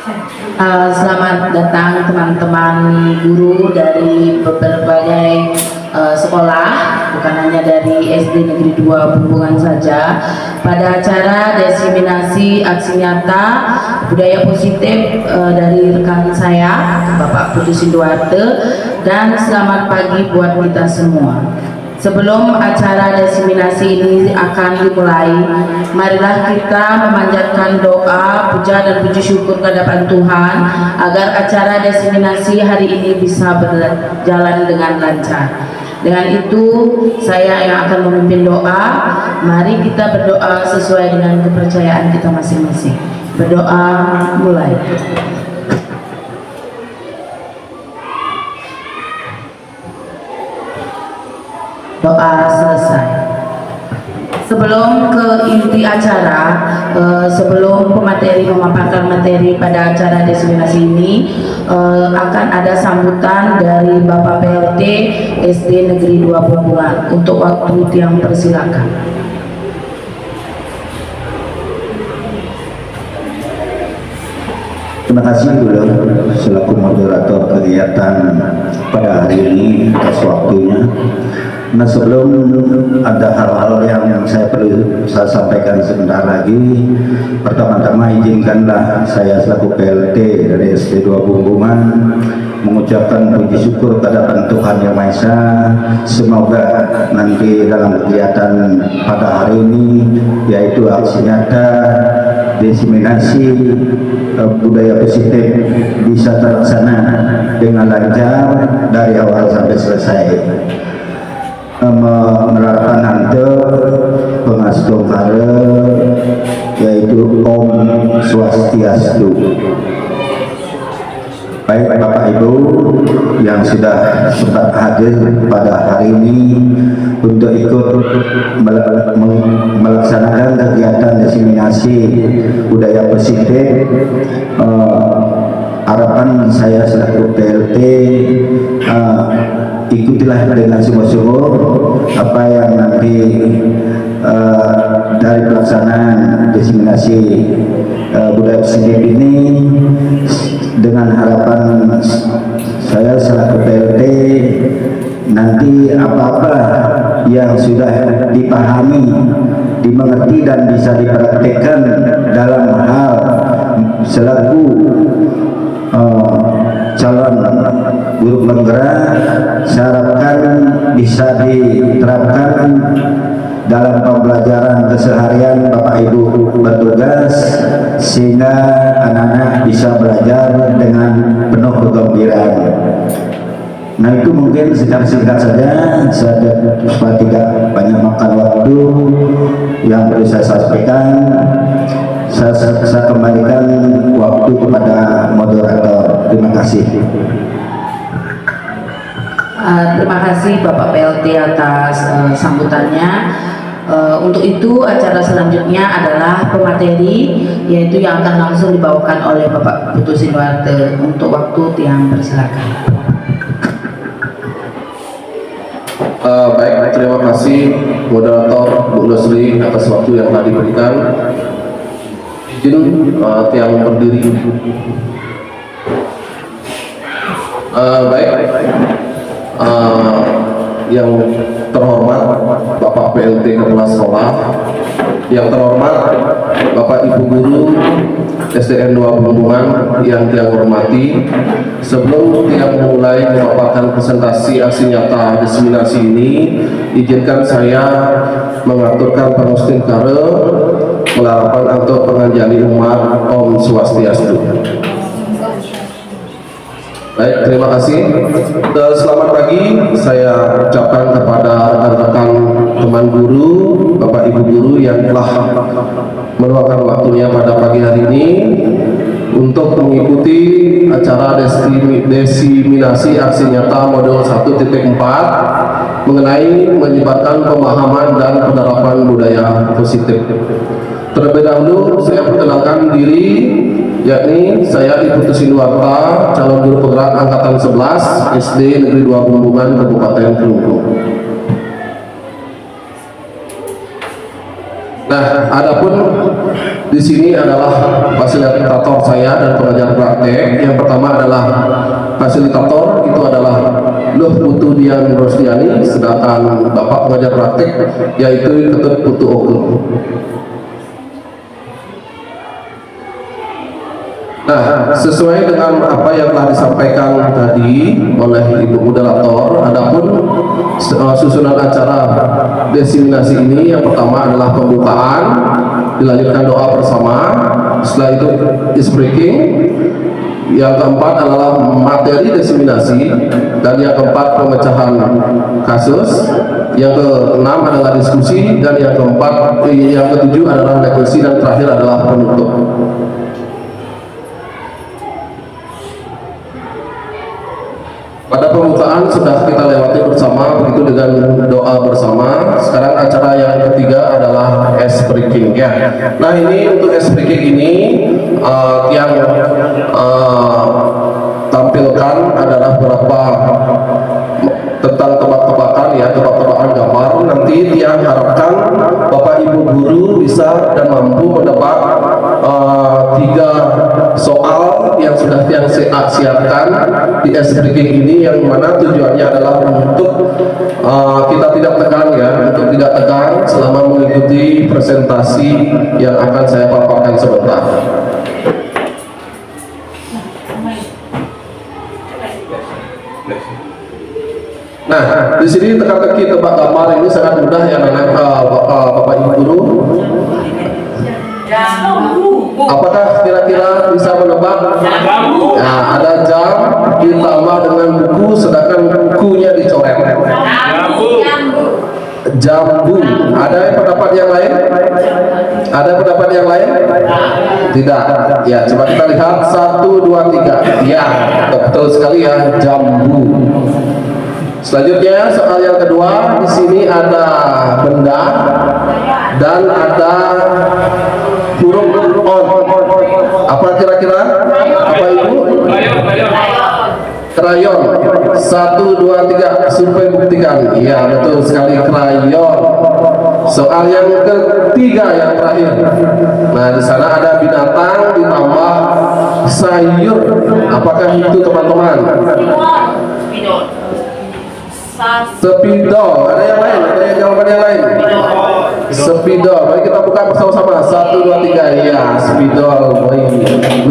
Selamat datang teman-teman guru dari berbagai sekolah, bukan hanya dari SD Negeri 2 Bumbungan saja, pada acara diseminasi aksi nyata budaya positif dari rekan saya Bapak Putu Sinduarte. Dan selamat pagi buat kita semua. Sebelum acara diseminasi ini akan dimulai, marilah kita memanjatkan doa, puja dan puji syukur kehadapan Tuhan agar acara diseminasi hari ini bisa berjalan dengan lancar. Dengan itu, saya yang akan memimpin doa. Mari kita berdoa sesuai dengan kepercayaan kita masing-masing. Berdoa mulai. Doa selesai. Sebelum ke inti acara, sebelum pemateri memaparkan materi pada acara diseminasi ini, akan ada sambutan dari Bapak PLT SD Negeri 2 Bumbungan. Untuk waktu yang persilakan. Terima kasih Dula selaku moderator kegiatan pada hari ini atas waktunya. Nah, sebelum ada hal-hal yang saya perlu sampaikan sebentar lagi, pertama-tama izinkanlah saya selaku PLT dari SD 2 Bumbungan mengucapkan puji syukur kehadapan Tuhan Yang Maha Esa. Semoga nanti dalam kegiatan pada hari ini, yaitu aksi nyata diseminasi budaya positif, bisa terlaksana dengan lancar dari awal sampai selesai. Menerapkan nanti pengasih kare, yaitu Om Swastiastu. Baik Bapak Ibu yang sudah sempat hadir pada hari ini untuk ikut melaksanakan kegiatan diseminasi budaya positif, harapan saya selaku PLT, ikutilah dengan sungguh-sungguh apa yang nanti dari pelaksanaan diseminasi budaya positif ini, dengan harapan saya selaku PLT nanti apa-apa yang sudah dipahami, dimengerti dan bisa dipraktikkan dalam hal selaku calon guru penggerak, saya harapkan bisa diterapkan dalam pembelajaran keseharian Bapak Ibu bertugas, sehingga anak-anak bisa belajar dengan penuh kegembiraan. Nah, itu mungkin secara singkat saja, supaya tidak banyak makan waktu yang perlu saya sampaikan. Saya kembalikan waktu kepada moderator. Terima kasih. Terima kasih Bapak PLT atas sambutannya. Untuk itu acara selanjutnya adalah pemateri, yaitu yang akan langsung dibawakan oleh Bapak Putu Sinduarte. Untuk waktu yang persilakan. Baik, terima kasih moderator Bu Lusri atas waktu yang telah diberikan. Izin tiang berdiri. Baik, yang terhormat Bapak PLT Kepala Sekolah, yang terhormat Bapak Ibu Guru SDN 2 Bumbungan yang tiang hormati, sebelum tiang memulai memaparkan presentasi aksi nyata diseminasi ini, izinkan saya mengaturkan pangustin kare melarapan untuk penganjali umat Om Swastiastu. Baik, terima kasih. Selamat pagi, saya ucapkan kepada rekan-rekan teman guru, Bapak Ibu guru yang telah meluangkan waktunya pada pagi hari ini untuk mengikuti acara diseminasi aksi nyata modul 1.4 mengenai menyebarkan pemahaman dan penerapan budaya positif. Terlebih dahulu saya perkenalkan diri, yakni saya Ibu Putu Sinduarte, calon guru penggerak angkatan 11 SD Negeri 2 Bumbungan, Kabupaten Kelungkung. Nah, adapun di sini adalah fasilitator saya dan pengajar praktek. Yang pertama adalah fasilitator, itu adalah Luh Putu Dian Rosdiani, sedangkan Bapak pengajar praktek yaitu Ketut Putu Oke. Nah, sesuai dengan apa yang telah disampaikan tadi oleh Ibu Moderator, adapun susunan acara desiminasi ini yang pertama adalah pembukaan, dilanjutkan doa bersama, setelah itu is breaking, yang keempat adalah materi desiminasi, dan yang keempat pemecahan kasus, yang keenam adalah diskusi, dan yang ketujuh adalah negosiasi, dan terakhir adalah penutup. Pada pembukaan sudah kita lewati bersama, begitu dengan doa bersama. Sekarang acara yang ketiga adalah ice breaking ya. Nah, ini untuk ice breaking ini yang tampilkan adalah beberapa tentang tebak-tebakan ya, tebak-tebakan gambar. Nanti yang harapkan Bapak Ibu guru bisa dan mampu menebak 3 soal yang sudah saya siapkan di ice breaking ini, yang mana tujuannya adalah untuk kita tidak tegang ya, untuk tidak tegang selama mengikuti presentasi yang akan saya paparkan sebentar. Nah, di sini teka-teki tebak gambar ini sangat mudah ya, Bapak Ibu guru. Apakah kira-kira bisa menebak? Nah, ada jam ditambah dengan buku, sedangkan bukunya dicoret. Jambu. Ada pendapat yang lain? Ada pendapat yang lain? Tidak. Ya, coba kita lihat 1, 2, 3. Ya, betul sekali ya, jambu. Selanjutnya soal yang kedua, di sini ada benda dan ada huruf on. Apa kira-kira? Apa Ibu? Krayon. 1, 2, 3. Survei buktikan. Iya, betul sekali, krayon. Soal yang ketiga yang terakhir. Nah, di sana ada binatang ditambah sayur. Apakah itu teman-teman? Spidol. Ada yang lain? Ada yang jawaban yang lain? Spidol. Mari kita buka bersama-sama. 1, 2, 3. Ya, spidol.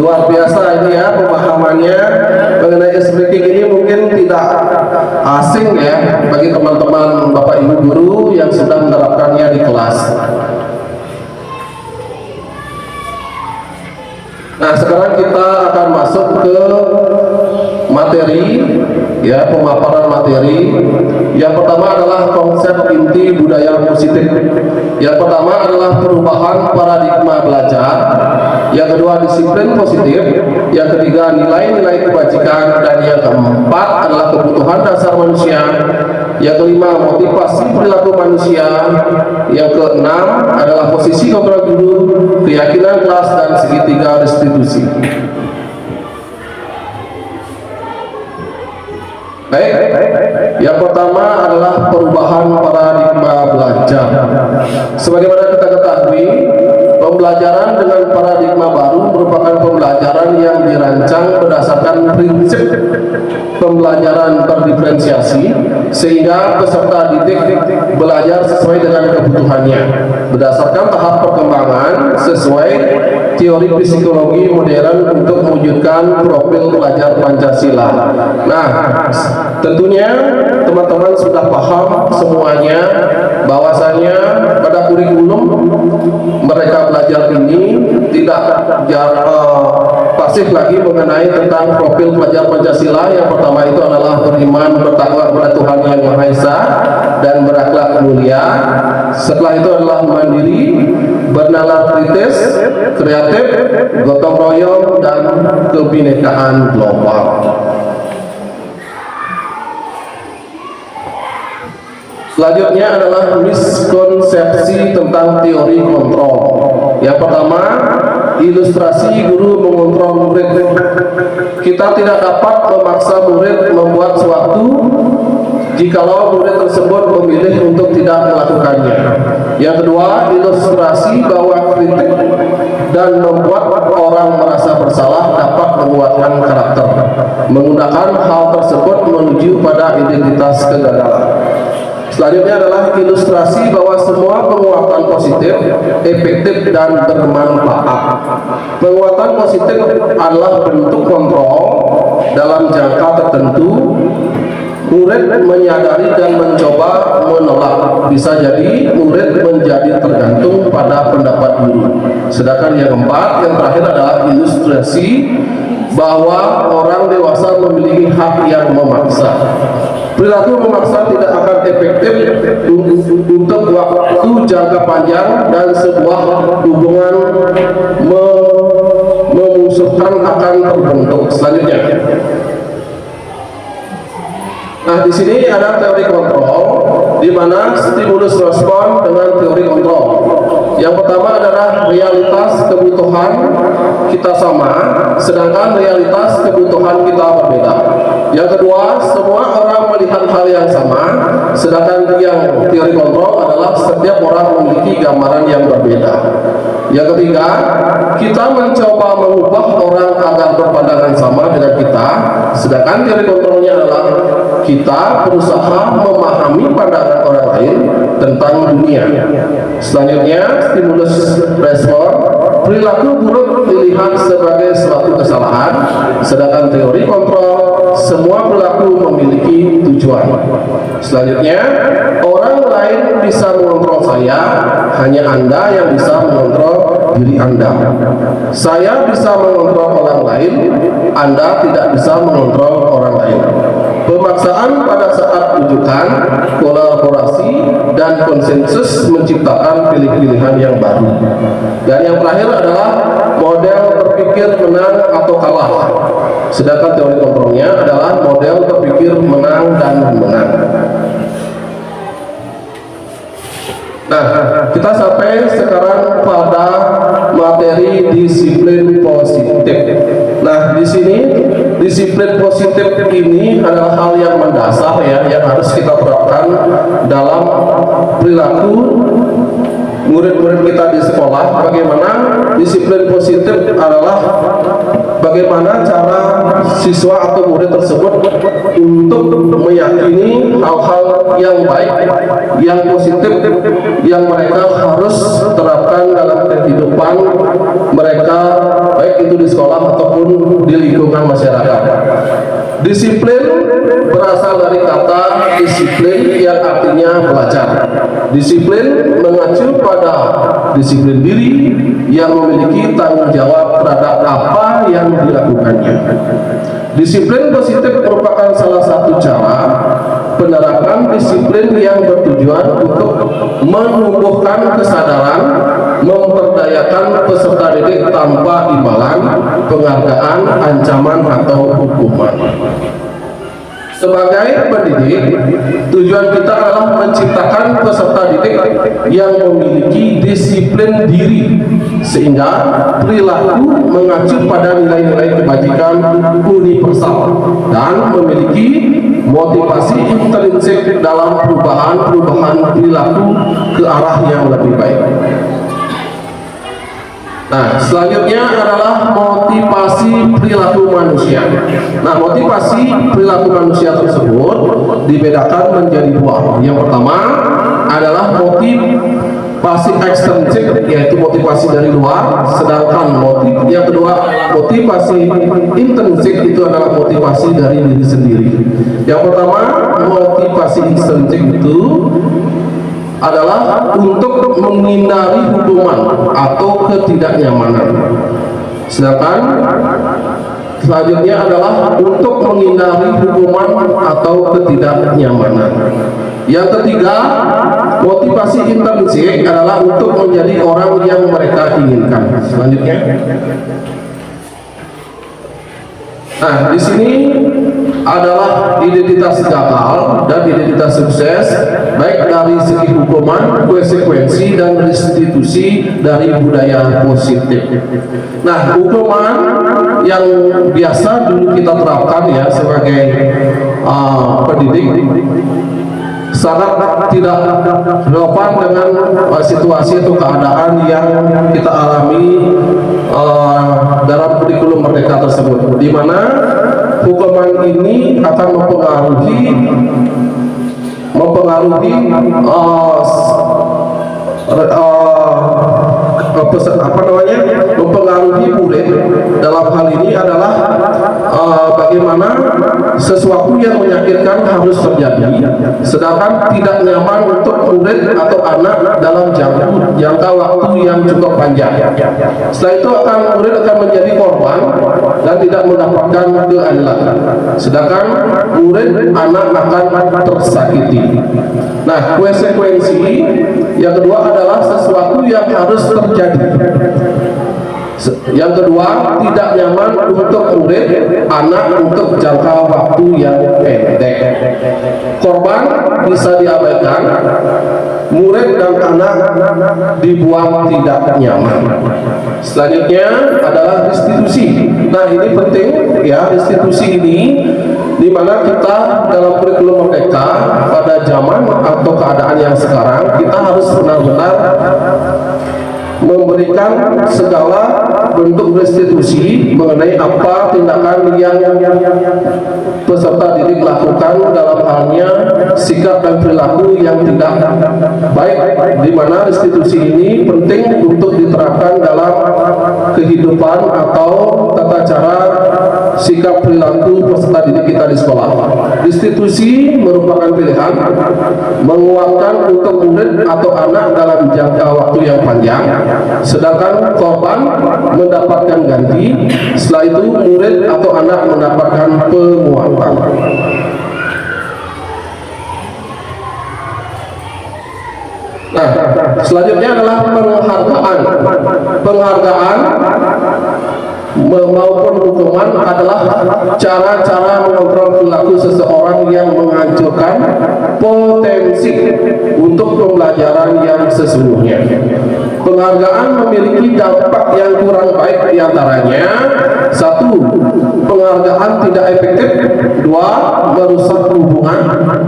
Luar biasa ini ya pemahamannya mengenai ice breaking ini, mungkin tidak asing ya bagi teman-teman Bapak Ibu guru yang sudah menerapkannya di kelas. Nah, sekarang kita akan masuk ke materi ya, pemaparan materi. Yang pertama adalah konsep inti budaya positif. Yang pertama adalah perubahan paradigma belajar. Yang kedua disiplin positif. Yang ketiga nilai-nilai kebajikan, dan yang keempat adalah kebutuhan dasar manusia. Yang kelima motivasi perilaku manusia. Yang keenam adalah posisi kontrol guru, keyakinan kelas, dan segitiga restitusi. Baik, yang pertama adalah perubahan paradigma belajar. Sebagaimana kita ketahui, pembelajaran dengan paradigma baru merupakan pembelajaran yang dirancang berdasarkan prinsip pembelajaran terdiferensiasi, sehingga peserta didik belajar sesuai dengan kebutuhannya, berdasarkan tahap perkembangan sesuai teori psikologi modern untuk mewujudkan profil pelajar Pancasila. Nah, tentunya teman-teman sudah paham semuanya bahwasanya pada kurikulum mereka belajar ini tidak pasif lagi mengenai tentang profil pelajar Pancasila. Yang pertama itu adalah beriman, bertakwa kepada Tuhan Yang Maha Esa, dan berakhlak mulia. Setelah itu adalah mandiri, bernalar kritis, kreatif, gotong royong, dan kebinekaan global. Selanjutnya adalah miskonsepsi tentang teori kontrol. Yang pertama, ilustrasi guru mengontrol murid. Kita tidak dapat memaksa murid membuat sesuatu jikalau murid tersebut memilih untuk tidak melakukannya. Yang kedua, ilustrasi bahwa kritik dan membuat orang merasa bersalah dapat menguatkan karakter. Menggunakan hal tersebut menuju pada identitas kegagalan. Selanjutnya adalah ilustrasi bahwa semua penguatan positif, efektif dan bermanfaat. Penguatan positif adalah bentuk kontrol dalam jangka tertentu. Murid menyadari dan mencoba menolak. Bisa jadi murid menjadi tergantung pada pendapat guru. Sedangkan yang keempat, yang terakhir adalah ilustrasi bahwa orang dewasa memiliki hak yang memaksa. Perilaku memaksa tidak akan efektif untuk waktu jangka panjang dan sebuah hubungan memusuhkan akan terbentuk. Selanjutnya, nah di sini ada teori kontrol, di mana stimulus respon dengan teori kontrol. Yang pertama adalah realitas kebutuhan kita sama, sedangkan realitas kebutuhan kita berbeda. Yang kedua, semua orang melihat hal yang sama, sedangkan yang teori kontrol adalah setiap orang memiliki gambaran yang berbeda. Yang ketiga, kita mencoba mengubah orang agar berpandangan sama dengan kita, sedangkan teori kontrolnya adalah kita berusaha memahami pandangan orang lain tentang dunia. Selanjutnya, stimulus respon, perilaku buruk dilihat sebagai suatu kesalahan, sedangkan teori kontrol, semua perilaku memiliki tujuan. Selanjutnya, orang lain bisa mengontrol saya, hanya Anda yang bisa mengontrol diri Anda. Saya bisa mengontrol orang lain, Anda tidak bisa mengontrol orang lain. Pemaksaan pada saat rujukan, kolaborasi, dan konsensus menciptakan pilihan yang baru. Dan yang terakhir adalah model berpikir menang atau kalah. Sedangkan teori kontrolnya adalah model berpikir menang dan menang. Nah, kita sampai sekarang pada materi disiplin positif. Nah, di sini disiplin positif ini adalah hal yang mendasar ya, yang harus kita terapkan dalam perilaku murid-murid kita di sekolah. Bagaimana disiplin positif adalah bagaimana cara siswa atau murid tersebut untuk meyakini hal-hal yang baik, yang positif, yang mereka harus terapkan dalam kehidupan mereka, baik itu di sekolah ataupun di lingkungan masyarakat. Disiplin berasal dari kata disiplin yang artinya belajar. Disiplin mengacu pada disiplin diri yang memiliki tanggung jawab terhadap apa yang dilakukannya. Disiplin positif merupakan salah satu cara penerapan disiplin yang bertujuan untuk menumbuhkan kesadaran, memperdayakan peserta didik tanpa imbalan, penghargaan, ancaman, atau hukuman. Sebagai pendidik, tujuan kita adalah menciptakan peserta didik yang memiliki disiplin diri, sehingga perilaku mengacu pada nilai-nilai kebajikan universal dan memiliki motivasi intrinsik dalam perubahan perilaku ke arah yang lebih baik. Nah, selanjutnya adalah motivasi perilaku manusia. Nah, motivasi perilaku manusia tersebut dibedakan menjadi dua. Yang pertama adalah motivasi ekstrinsik, yaitu motivasi dari luar, sedangkan yang kedua motivasi intrinsik, itu adalah motivasi dari diri sendiri. Yang pertama, motivasi ekstrinsik itu adalah untuk menghindari hukuman atau ketidaknyamanan. Sedangkan selanjutnya adalah untuk menghindari hukuman atau ketidaknyamanan. Yang ketiga, motivasi intrinsik adalah untuk menjadi orang yang mereka inginkan. Selanjutnya, nah di sini adalah identitas gagal dan identitas sukses, baik dari segi hukuman, konsekuensi, dan restitusi dari budaya positif. Nah, hukuman yang biasa dulu kita terapkan ya sebagai pendidik, sangat tidak relevan dengan situasi atau keadaan yang kita alami dalam kurikulum Merdeka tersebut, di mana hukuman ini akan mempengaruhi mempengaruhi murid. Dalam hal ini adalah bagaimana sesuatu yang menyakitkan harus terjadi, sedangkan tidak nyaman untuk murid atau anak dalam jangka waktu yang cukup panjang. Setelah itu murid akan menjadi korban dan tidak mendapatkan keadilan, sedangkan murid anak akan tersakiti. Nah, konsekuensi yang kedua adalah sesuatu yang harus terjadi. Yang kedua, tidak nyaman untuk murid anak untuk jangka waktu yang pendek. Korban bisa diabaikan, murid dan anak dibuat tidak nyaman. Selanjutnya adalah restitusi. Nah, ini penting ya, restitusi ini di mana kita dalam kurikulum Merdeka pada zaman atau keadaan yang sekarang, kita harus benar-benar memberikan segala bentuk restitusi mengenai apa tindakan yang peserta didik lakukan dalam halnya sikap dan perilaku yang tidak baik, di mana restitusi ini penting untuk diterapkan dalam kehidupan atau tata cara sikap perilaku peserta didik kita di sekolah. Restitusi merupakan pilihan menguatkan untuk murid atau anak dalam jangka waktu yang panjang, sedangkan korban mendapatkan ganti. Setelah itu murid atau anak mendapatkan penguatan. Nah, selanjutnya adalah penghargaan maupun hukuman adalah cara-cara mengontrol perilaku seseorang yang menghancurkan potensi untuk pembelajaran yang sesungguhnya. Penghargaan memiliki dampak yang kurang baik, diantaranya: 1. Penghargaan tidak efektif. 2. Merusak hubungan.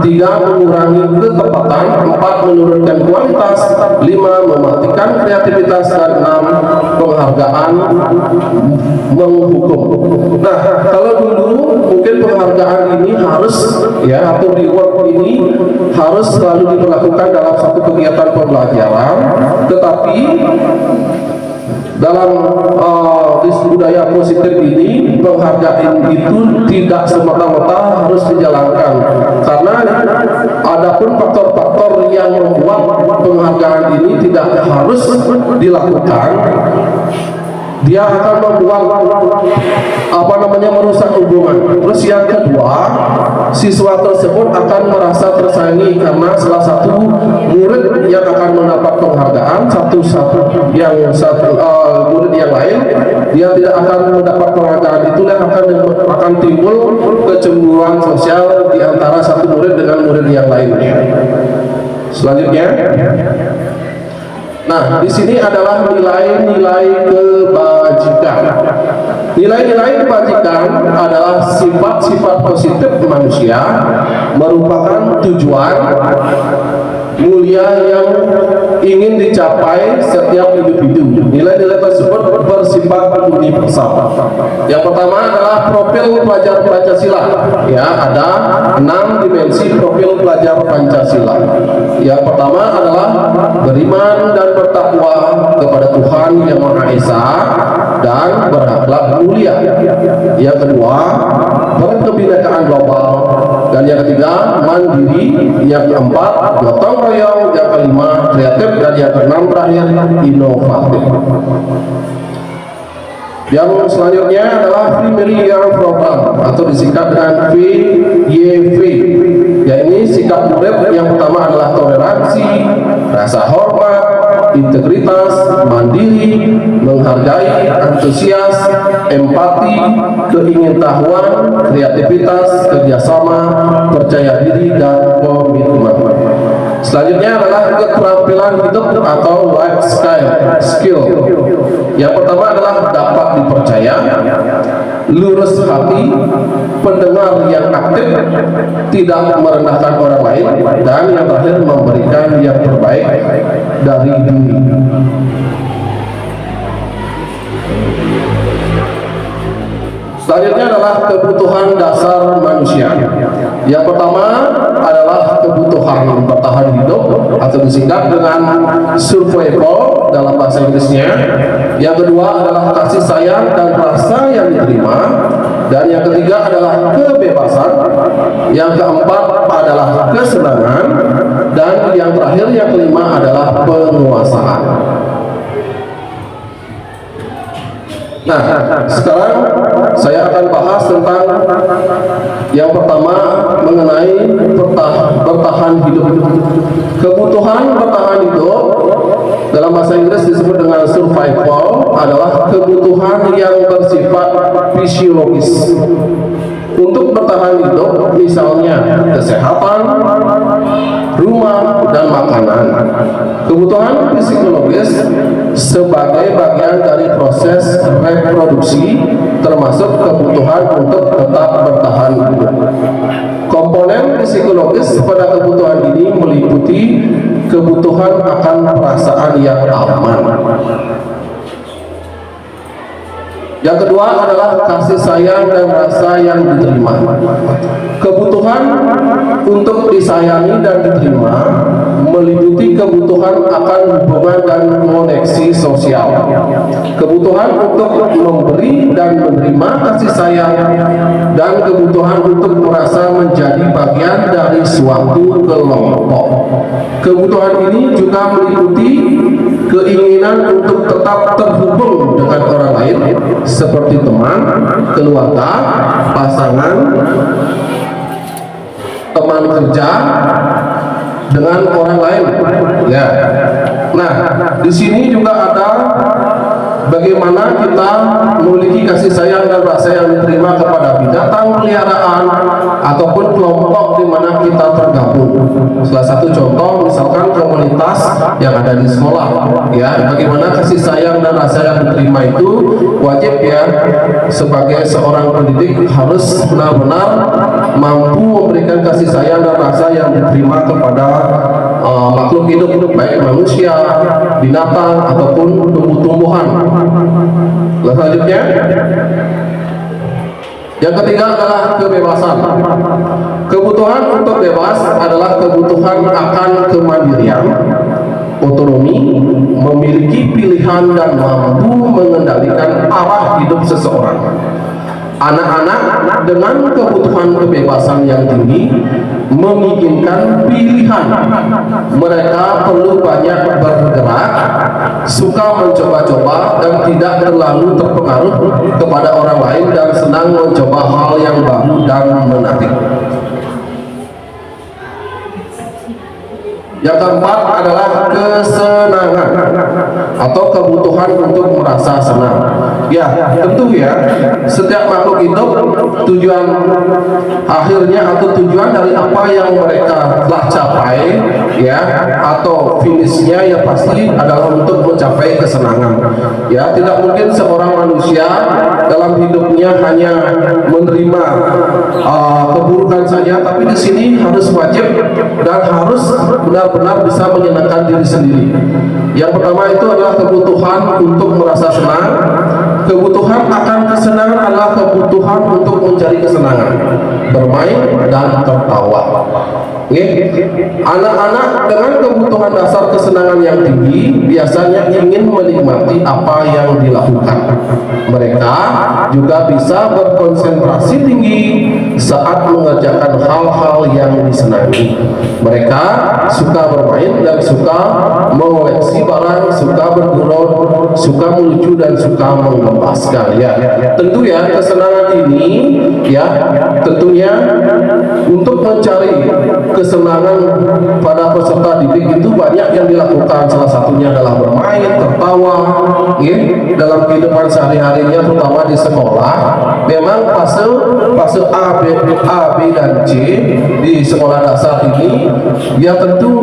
3. Mengurangi ketepatan. 4. Menurunkan kualitas. 5. Mematikan kreativitas. Dan 6. Penghargaan menghukum. Nah, kalau dulu mungkin penghargaan ini harus ya, atau reward ini harus selalu diberlakukan dalam satu kegiatan pembelajaran, tetapi dalam budaya positif ini penghargaan itu tidak semata-mata harus dijalankan, karena adapun faktor-faktor yang membuat penghargaan ini tidak harus dilakukan. Dia akan membuat merusak hubungan. Terus yang kedua, siswa tersebut akan merasa tersaingi karena salah satu murid yang akan mendapat penghargaan, murid yang lain dia tidak akan mendapat penghargaan. Itulah akan timbul kecemburuan sosial di antara satu murid dengan murid yang lainnya. Selanjutnya, nah, di sini adalah nilai-nilai kebajikan. Nilai-nilai kebajikan adalah sifat-sifat positif manusia, merupakan tujuan mulia yang ingin dicapai setiap individu. Nilai-nilai tersebut bersifat universal. Yang pertama adalah profil pelajar Pancasila. Ya, ada 6 dimensi profil pelajar Pancasila. Yang pertama adalah beriman dan bertakwa kepada Tuhan Yang Maha Esa dan berakhlak mulia. Yang kedua, berkebinekaan global. Dan yang ketiga, mandiri. Yang keempat, gotong royong. Yang kelima, kreatif. Dan yang keenam terakhir, inovatif. Yang selanjutnya adalah Familiar Program atau disingkat dengan VYV. Ya, ini sikap murid yang pertama adalah toleransi, rasa hormat, integritas, mandiri, menghargai, antusias, empati, keingintahuan, kreativitas, kerjasama, percaya diri, dan komitmen. Selanjutnya adalah keterampilan hidup atau life skill. Yang pertama adalah dapat dipercaya, lurus hati, pendengar yang aktif, tidak merendahkan orang lain, dan yang terakhir memberikan yang terbaik dari diri. Selanjutnya adalah kebutuhan dasar manusia. Yang pertama adalah kebutuhan bertahan hidup atau disingkat dengan survival dalam bahasa Inggrisnya. Yang kedua adalah kasih sayang dan rasa yang diterima. Dan yang ketiga adalah kebebasan. Yang keempat adalah kesenangan. Dan yang terakhir, yang kelima adalah penguasaan. Nah, sekarang saya akan bahas tentang yang pertama mengenai bertahan hidup. Kebutuhan bertahan hidup dalam bahasa Inggris disebut dengan survival adalah kebutuhan yang bersifat fisiologis. Untuk bertahan hidup, misalnya kesehatan, rumah, dan makanan. Kebutuhan psikologis sebagai bagian dari proses reproduksi, termasuk kebutuhan untuk tetap bertahan hidup. Komponen psikologis pada kebutuhan ini meliputi kebutuhan akan perasaan yang aman. Yang kedua adalah kasih sayang dan rasa yang diterima. Kebutuhan untuk disayangi dan diterima meliputi kebutuhan akan hubungan dan koneksi sosial. Kebutuhan untuk memberi dan menerima kasih sayang, dan kebutuhan untuk merasa menjadi bagian dari suatu kelompok. Kebutuhan ini juga meliputi keinginan untuk tetap terhubung dengan orang lain, seperti teman, keluarga, pasangan, teman kerja, dengan orang lain. Ya. Nah, di sini juga ada bagaimana kita memiliki kasih sayang dan rasa yang diterima kepada binatang peliharaan ataupun kelompok di mana kita tergabung. Salah satu contoh misalkan komunitas yang ada di sekolah, ya, bagaimana kasih sayang dan rasa yang diterima itu wajib, ya, sebagai seorang pendidik harus benar-benar mampu memberikan kasih sayang dan rasa yang diterima kepada makhluk hidup, baik manusia, binatang ataupun tumbuh-tumbuhan. Selanjutnya, yang ketiga adalah kebebasan. Kebutuhan untuk bebas adalah kebutuhan akan kemandirian, otonomi, memiliki pilihan dan mampu mengendalikan arah hidup seseorang. Anak-anak dengan kebutuhan kebebasan yang tinggi menginginkan pilihan. Mereka perlu banyak bergerak, suka mencoba-coba, dan tidak terlalu terpengaruh kepada orang lain, dan senang mencoba hal yang baru dan menarik. Yang keempat adalah kesenangan atau kebutuhan untuk merasa senang. Ya, tentu ya, setiap makhluk hidup tujuan akhirnya atau tujuan dari apa yang mereka telah capai, ya, atau finishnya ya pasti adalah untuk mencapai kesenangan. Ya, tidak mungkin seorang manusia dalam hidupnya hanya menerima keburukan saja, tapi di sini harus wajib dan harus benar-benar bisa menyenangkan diri sendiri. Yang pertama itu adalah kebutuhan untuk merasa senang. Kebutuhan akan kesenangan adalah kebutuhan untuk mencari kesenangan, bermain dan tertawa. Anak-anak dengan kebutuhan dasar kesenangan yang tinggi biasanya ingin menikmati apa yang dilakukan. Mereka juga bisa berkonsentrasi tinggi saat mengerjakan hal-hal yang disenangi. Mereka suka bermain dan suka mengoleksi barang, suka bergurau, suka melucu, dan suka mengembaskan. Ya, tentu ya, kesenangan ini ya tentunya untuk mencari kesenangan pada peserta didik itu banyak yang dilakukan. Salah satunya adalah bermain, tertawa, ya, dalam kehidupan sehari-harinya, terutama di sekolah. Memang fase A, B, dan C di sekolah dasar ini, ya tentu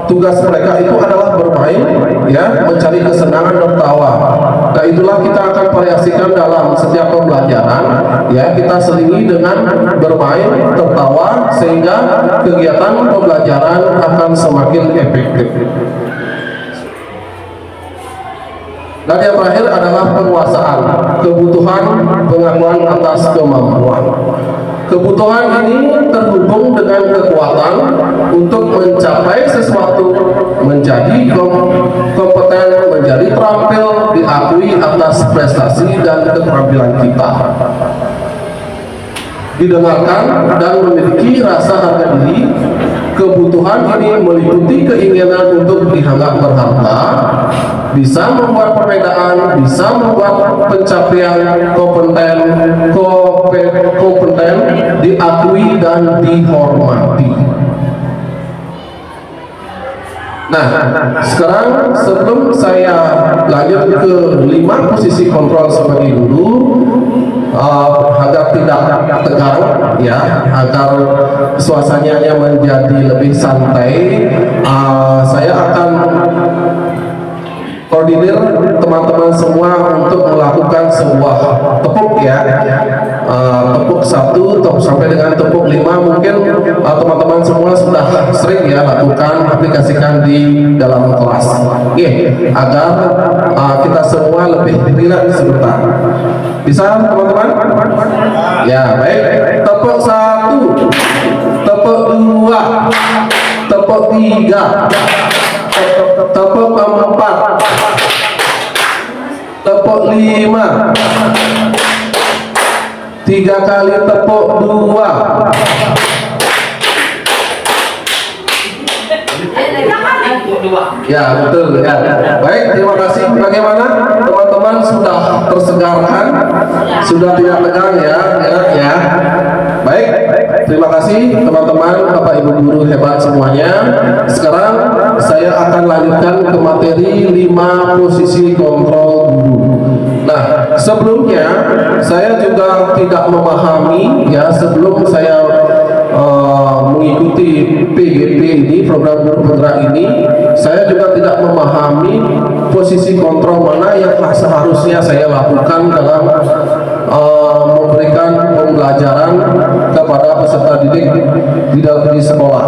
tugas mereka itu adalah bermain, ya, mencari kesenangan, tertawa. Nah, itulah kita akan variasikan dalam setiap pembelajaran, ya kita selingi dengan bermain, tertawa, sehingga kegiatan pembelajaran akan semakin efektif. Dan yang terakhir adalah penguasaan, kebutuhan pengakuan atas kemampuan. Kebutuhan ini terhubung dengan kekuatan untuk mencapai sesuatu, menjadi kompeten, menjadi terampil, diakui atas prestasi dan keterampilan kita. Didengarkan dan memiliki rasa harga diri. Kebutuhan ini meliputi keinginan untuk dianggap berharga, bisa membuat perbedaan, bisa membuat pencapaian kompeten, diakui dan dihormati. Nah, sekarang sebelum saya lanjut ke 5 posisi kontrol sebagai guru, agar tidak tegang, ya, agar suasananya menjadi lebih santai, saya akan koordinir teman-teman semua untuk melakukan sebuah tepuk, ya, tepuk 1 sampai dengan tepuk 5. Mungkin teman-teman semua sudah sering ya lakukan, aplikasikan di dalam kelas, agar kita semua lebih rileks sebentar. Bisa teman-teman? Ya, baik. Tepuk 1, tepuk 2, tepuk 3, tepuk 4, tepuk 5, 3 kali tepuk 2. Ya, betul ya. Baik, terima kasih. Bagaimana teman-teman, sudah tersegarkan, sudah tidak tegang ya, ya. Baik, terima kasih teman-teman, Bapak Ibu guru hebat semuanya. Sekarang saya akan lanjutkan ke materi 5 posisi kontrol guru. Nah, sebelumnya saya juga tidak memahami, ya, sebelum saya mengikuti PGP ini, program guru penggerak ini, saya juga tidak memahami posisi kontrol mana yang seharusnya saya lakukan dalam memberikan pembelajaran kepada peserta didik di sekolah.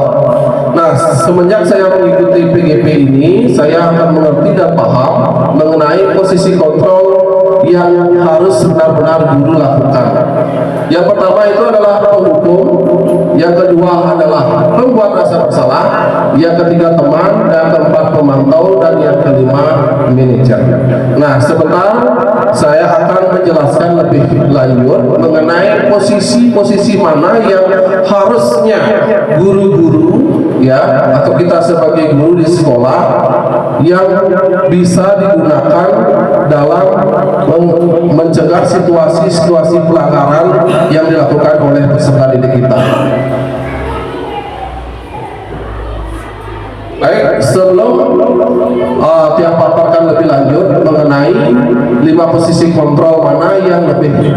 Nah, semenjak saya mengikuti PGP ini, saya akan mengerti dan paham mengenai posisi kontrol yang harus benar-benar guru lakukan. Yang pertama itu adalah penghukum, yang kedua adalah pembuat rasa bersalah, yang ketiga teman, dan keempat pemantau, dan yang kelima manajer. Nah, sebentar saya akan menjelaskan lebih lanjut mengenai posisi-posisi mana yang harusnya guru-guru, ya, atau kita sebagai guru di sekolah yang bisa digunakan dalam mencegah situasi-situasi pelanggaran yang dilakukan oleh peserta didik kita. Baik, sebelum tiap paparkan lebih lanjut mengenai 5 posisi kontrol mana yang lebih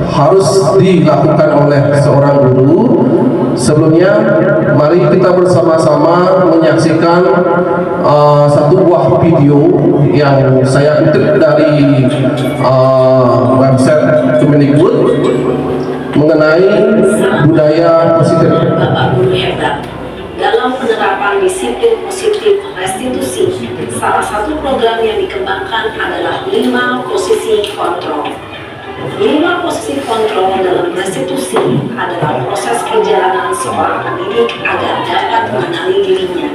harus dilakukan oleh seorang guru, sebelumnya mari kita bersama-sama menyaksikan satu buah video yang saya kutip dari website Kemendikbud mengenai budaya positif. Dalam penerapan disiplin positif restitusi, salah satu program yang dikembangkan adalah 5 posisi kontrol. 5 posisi kontrol dalam restitusi adalah proses perjalanan seorang pendidik agar dapat mengenali dirinya.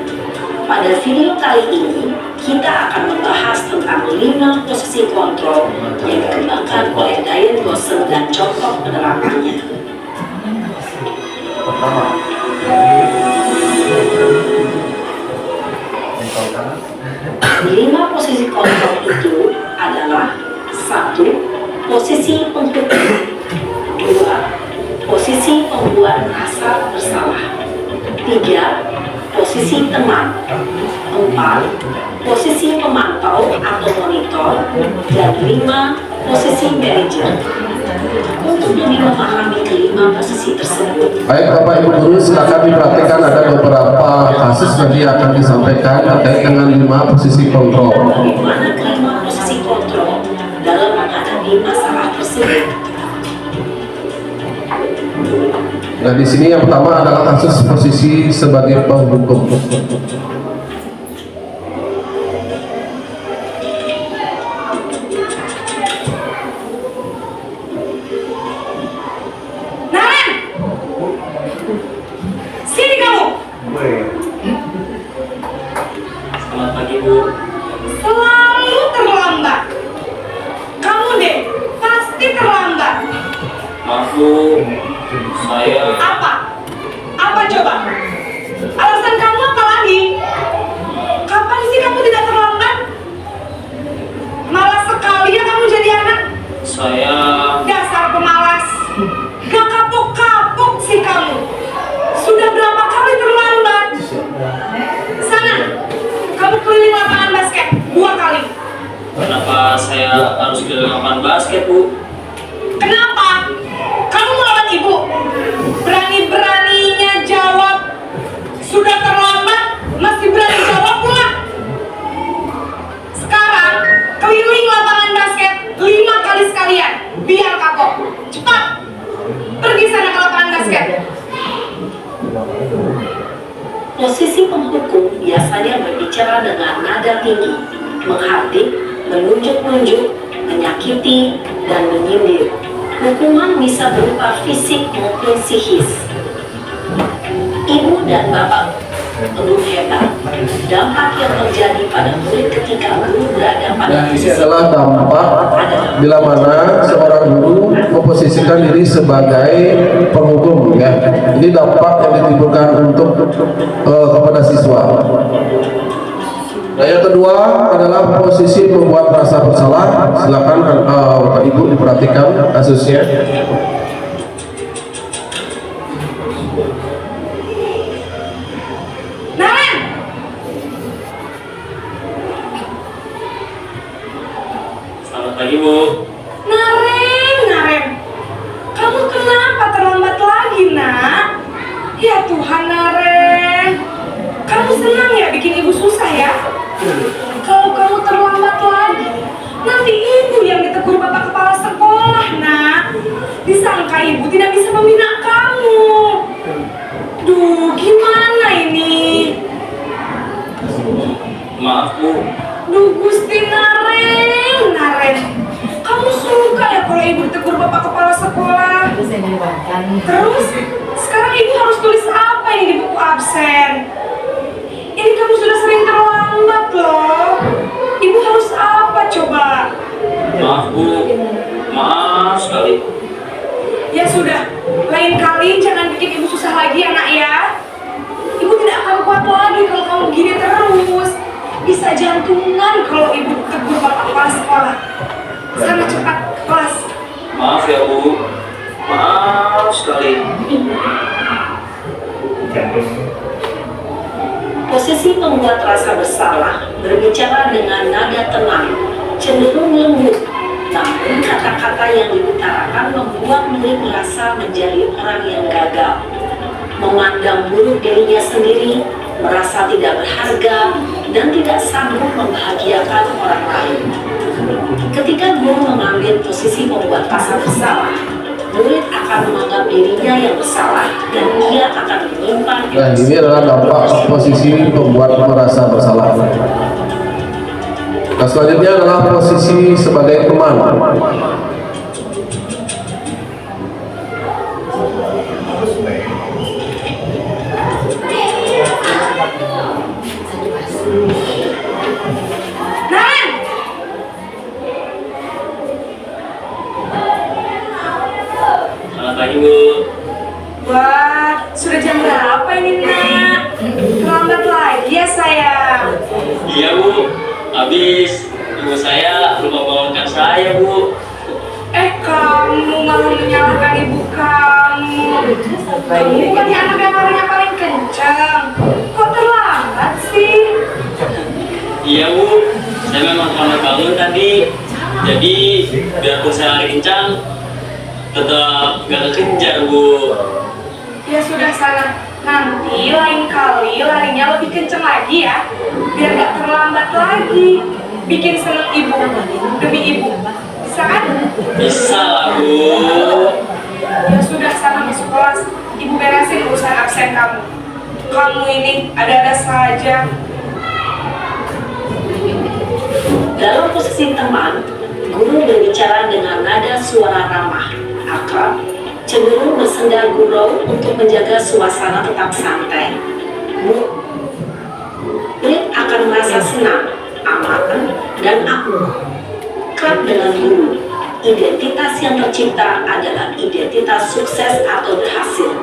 Pada video kali ini, kita akan membahas tentang 5 posisi kontrol yang dikembangkan oleh Diane Gosel dan contoh penerapannya. Lima posisi kontrol itu adalah: 1. Posisi penghukum, 2. Posisi pembuat rasa bersalah, 3. Posisi teman, 4. Posisi pemantau atau monitor, dan 5. Posisi manajer. Untuk lebih memahami kelima posisi tersebut, baik Bapak Ibu guru, silakan diperhatikan ada beberapa kasus nanti akan disampaikan terkait dengan 5 posisi kontrol. bagaimana kelima posisi kontrol dalam menghadapi menangani masalah tersebut. Nah, di sini yang pertama adalah kasus posisi sebagai penghukum. Naren, sini kamu. Selamat pagi, Bu. Selalu terlambat. Kamu deh, pasti terlambat. Maaf, Bu. Saya Apa? Apa coba? Alasan kamu apa lagi? Kapan sih kamu tidak terlambat? Malas sekali ya kamu jadi anak. saya Dasar pemalas. Gak kapok-kapok sih kamu. Sudah berapa kali terlambat? Sana, kamu keliling lapangan basket 2 kali. kenapa saya harus ke lapangan basket, Bu? Kenapa? Kamu melawan ibu? Berani-beraninya jawab. Sudah terlambat, masih berani jawab pula. Sekarang, keliling lapangan basket 5 kali sekalian. Biar kapok. Cepat. Pergi sana ke lapangan basket. Posisi penghukum biasanya berbicara dengan nada tinggi, menghardik, menunjuk-nunjuk, menyakiti, dan menyindir. Hukuman bisa berupa fisik maupun psikis. Ibu dan bapak guru hebat, dampak yang terjadi pada murid ketika guru berada pada Nah, ini adalah dampak bila mana seorang guru memposisikan diri sebagai penghukum, ya. Ini dampak yang ditimbulkan untuk kepada siswa. Nah, yang kedua adalah posisi membuat rasa bersalah. Silakan Bapak Ibu diperhatikan kasusnya. Naren! Selamat pagi, Bu. Naren. Kamu kenapa terlambat lagi, nak? Ya Tuhan, Naren. Kamu senang ya bikin ibu susah ya? Kalau kamu terlambat lagi, nanti ibu yang ditegur bapak kepala sekolah, nak. Disangka ibu tidak bisa membina kamu. Duh, gimana ini? Maaf, Bu. Duh, Gusti Naren. Kamu suka ya kalau ibu ditegur bapak kepala sekolah? Terus, sekarang ibu harus tulis apa ini di buku absen? Ini kamu sudah sering terlambat loh. Ibu harus apa coba? Maaf, Bu. Maaf sekali. Ya sudah, lain kali jangan bikin ibu susah lagi ya nak ya. Ibu tidak akan kuat lagi kalau kamu gini terus. Bisa jantungan kalau ibu tegur bapak kepala sekolah. Sana cepat ke kelas. Maaf ya, Bu. Maaf sekali. posisi membuat rasa bersalah, berbicara dengan nada tenang, cenderung lembut. Namun kata-kata yang diutarakan membuat murid merasa menjadi orang yang gagal, memandang buruk dirinya sendiri, merasa tidak berharga, dan tidak sanggup membahagiakan orang lain. Ketika guru mengambil posisi membuat rasa bersalah, murid akan menganggap dirinya yang bersalah dan ia akan menyimpan. Nah, ini adalah dampak posisi membuat merasa bersalah. Nah, selanjutnya adalah posisi sebagai teman. Selamat pagi, Bu. Wah, sudah jam berapa ini nak? Terlambat lagi ya sayang. Iya, Bu. Habis ibu saya lupa bangunkan saya, Bu. Kamu malah menyalahkan ibu kamu. Kamu bukannya anak yang larinya paling kencang. Kok terlambat sih? Iya, Bu. Saya memang terlambat bangun tadi. Jadi biarpun saya lari kencang, tetap gak kekejar, Bu. Ya sudah sana. Nanti lain kali larinya lebih kencang lagi ya. Biar gak terlambat lagi. Bikin seneng ibu demi ibu. Bisa kan? Bisa lah Bu. Ya sudah, sana masuk kelas. Ibu beresin urusan absen kamu. Kamu ini ada-ada saja. Dalam posisi teman, guru berbicara dengan nada suara ramah, akrab, cenderung bersenda gurau untuk menjaga suasana tetap santai. Murid akan merasa senang, aman, dan akrab dengan guru. Identitas yang tercipta adalah identitas sukses atau berhasil.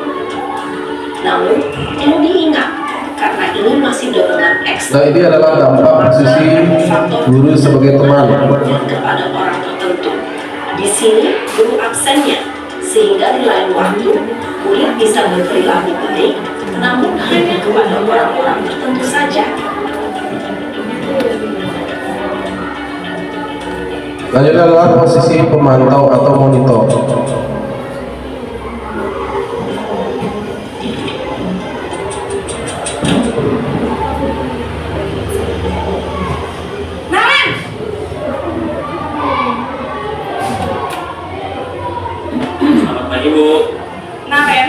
Namun, perlu diingat, karena ini masih dorongan Nah, eksternal. ini adalah dampak posisi guru sebagai teman. Kepada orang tertentu. Di sini guru absennya, sehingga di lain waktu murid bisa berperilaku baik, namun hanya kepada orang-orang tertentu saja. Lanjutnya adalah posisi pemantau atau monitor. Naren! Selamat pagi Bu. Naren,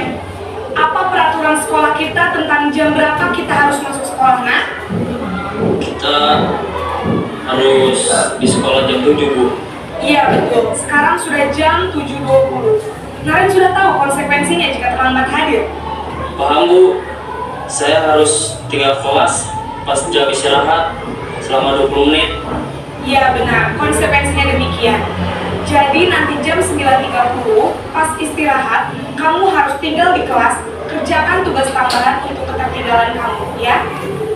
apa peraturan sekolah kita tentang jam berapa kita harus masuk sekolah, nak? Kita harus di sekolah jam 7 Bu. Iya betul, sekarang sudah jam 7.20. Naren sudah tahu konsekuensinya jika terlambat hadir. Paham Bu. Saya harus tinggal kelas pas jam istirahat selama 20 menit. Iya benar, konsekuensinya demikian. Jadi nanti jam 9.30 pas istirahat, kamu harus tinggal di kelas, kerjakan tugas tambahan untuk ketertinggalan kamu, ya.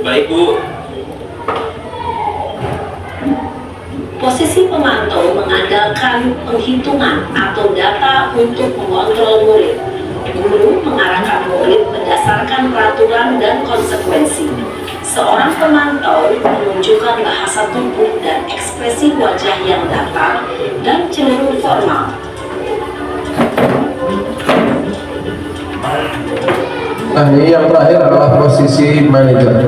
Baik Bu. Posisi pemantau mengandalkan penghitungan atau data untuk mengontrol murid. Guru mengarahkan murid berdasarkan peraturan dan konsekuensi. Seorang pemantau menunjukkan bahasa tubuh dan ekspresi wajah yang datar dan cenderung formal. Nah, ini yang terakhir adalah posisi manajer.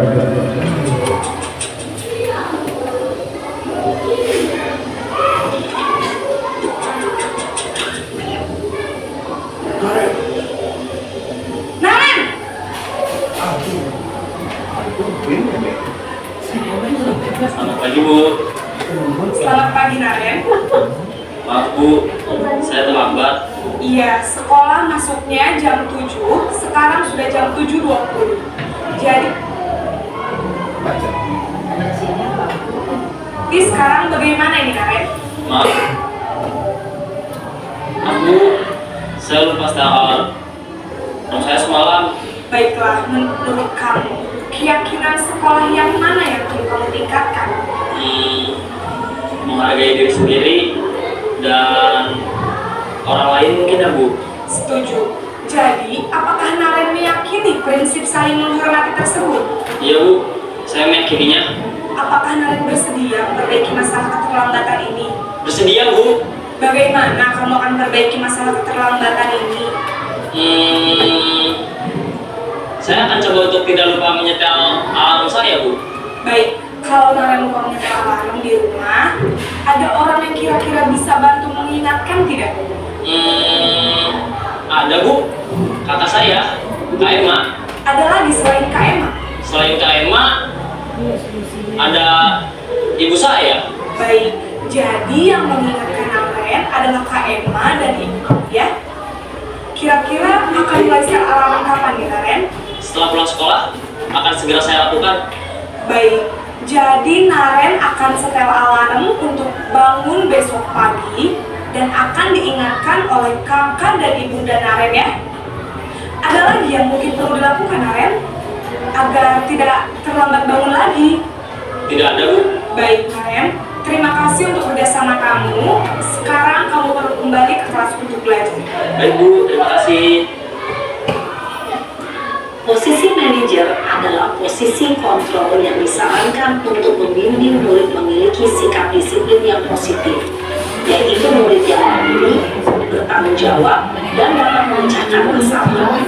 Naren! Selamat pagi Bu. Selamat pagi, Naren. Maaf Bu, saya terlambat. Iya, sekolah masuknya jam 7, sekarang sudah jam 7.20. Jadi sekarang bagaimana ini, Naren? Maaf. Bu, saya lupa tanggal saya semalam. Baiklah, menurut kamu, keyakinan sekolah yang mana yang perlu kamu tingkatkan? Menghargai diri sendiri dan orang lain mungkin ya Bu. Setuju. Jadi, apakah Naren meyakini prinsip saling menghormati tersebut? Iya Bu, saya meyakininya. Apakah Naren bersedia memperbaiki masalah keterlambatan ini? Bersedia Bu. Bagaimana kamu akan memperbaiki masalah keterlambatan ini? Saya akan coba untuk tidak lupa menyetel alarm saya Bu. Baik, kalau Naren lupa menyetel alarm di rumah, ada orang yang kira-kira bisa bantu mengingatkan tidak? Ada Bu, kakak saya, Kak Emma. Ada lagi selain Kak Emma? Selain Kak Emma, ada ibu saya. Baik, jadi yang mengingatkan Naren adalah Kak Emma dan ibu kamu, ya? Kira-kira akan mulai set alarm kapan ya, Naren? Setelah pulang sekolah, akan segera saya lakukan. Baik, jadi Naren akan setel alarm untuk bangun besok pagi dan akan diingatkan oleh kakak dan ibunda Naren, ya. Ada lagi yang mungkin perlu dilakukan, Naren, agar tidak terlambat bangun lagi. Tidak ada Bu. Baik, Naren, terima kasih untuk kerjasama kamu. Sekarang kamu perlu kembali ke kelas untuk belajar. Baik Bu, terima kasih. Posisi manajer adalah posisi kontrol yang disarankan untuk membimbing murid memiliki sikap disiplin yang positif, yaitu murid yang mandiri, bertanggung jawab, dan dapat memecahkan masalah.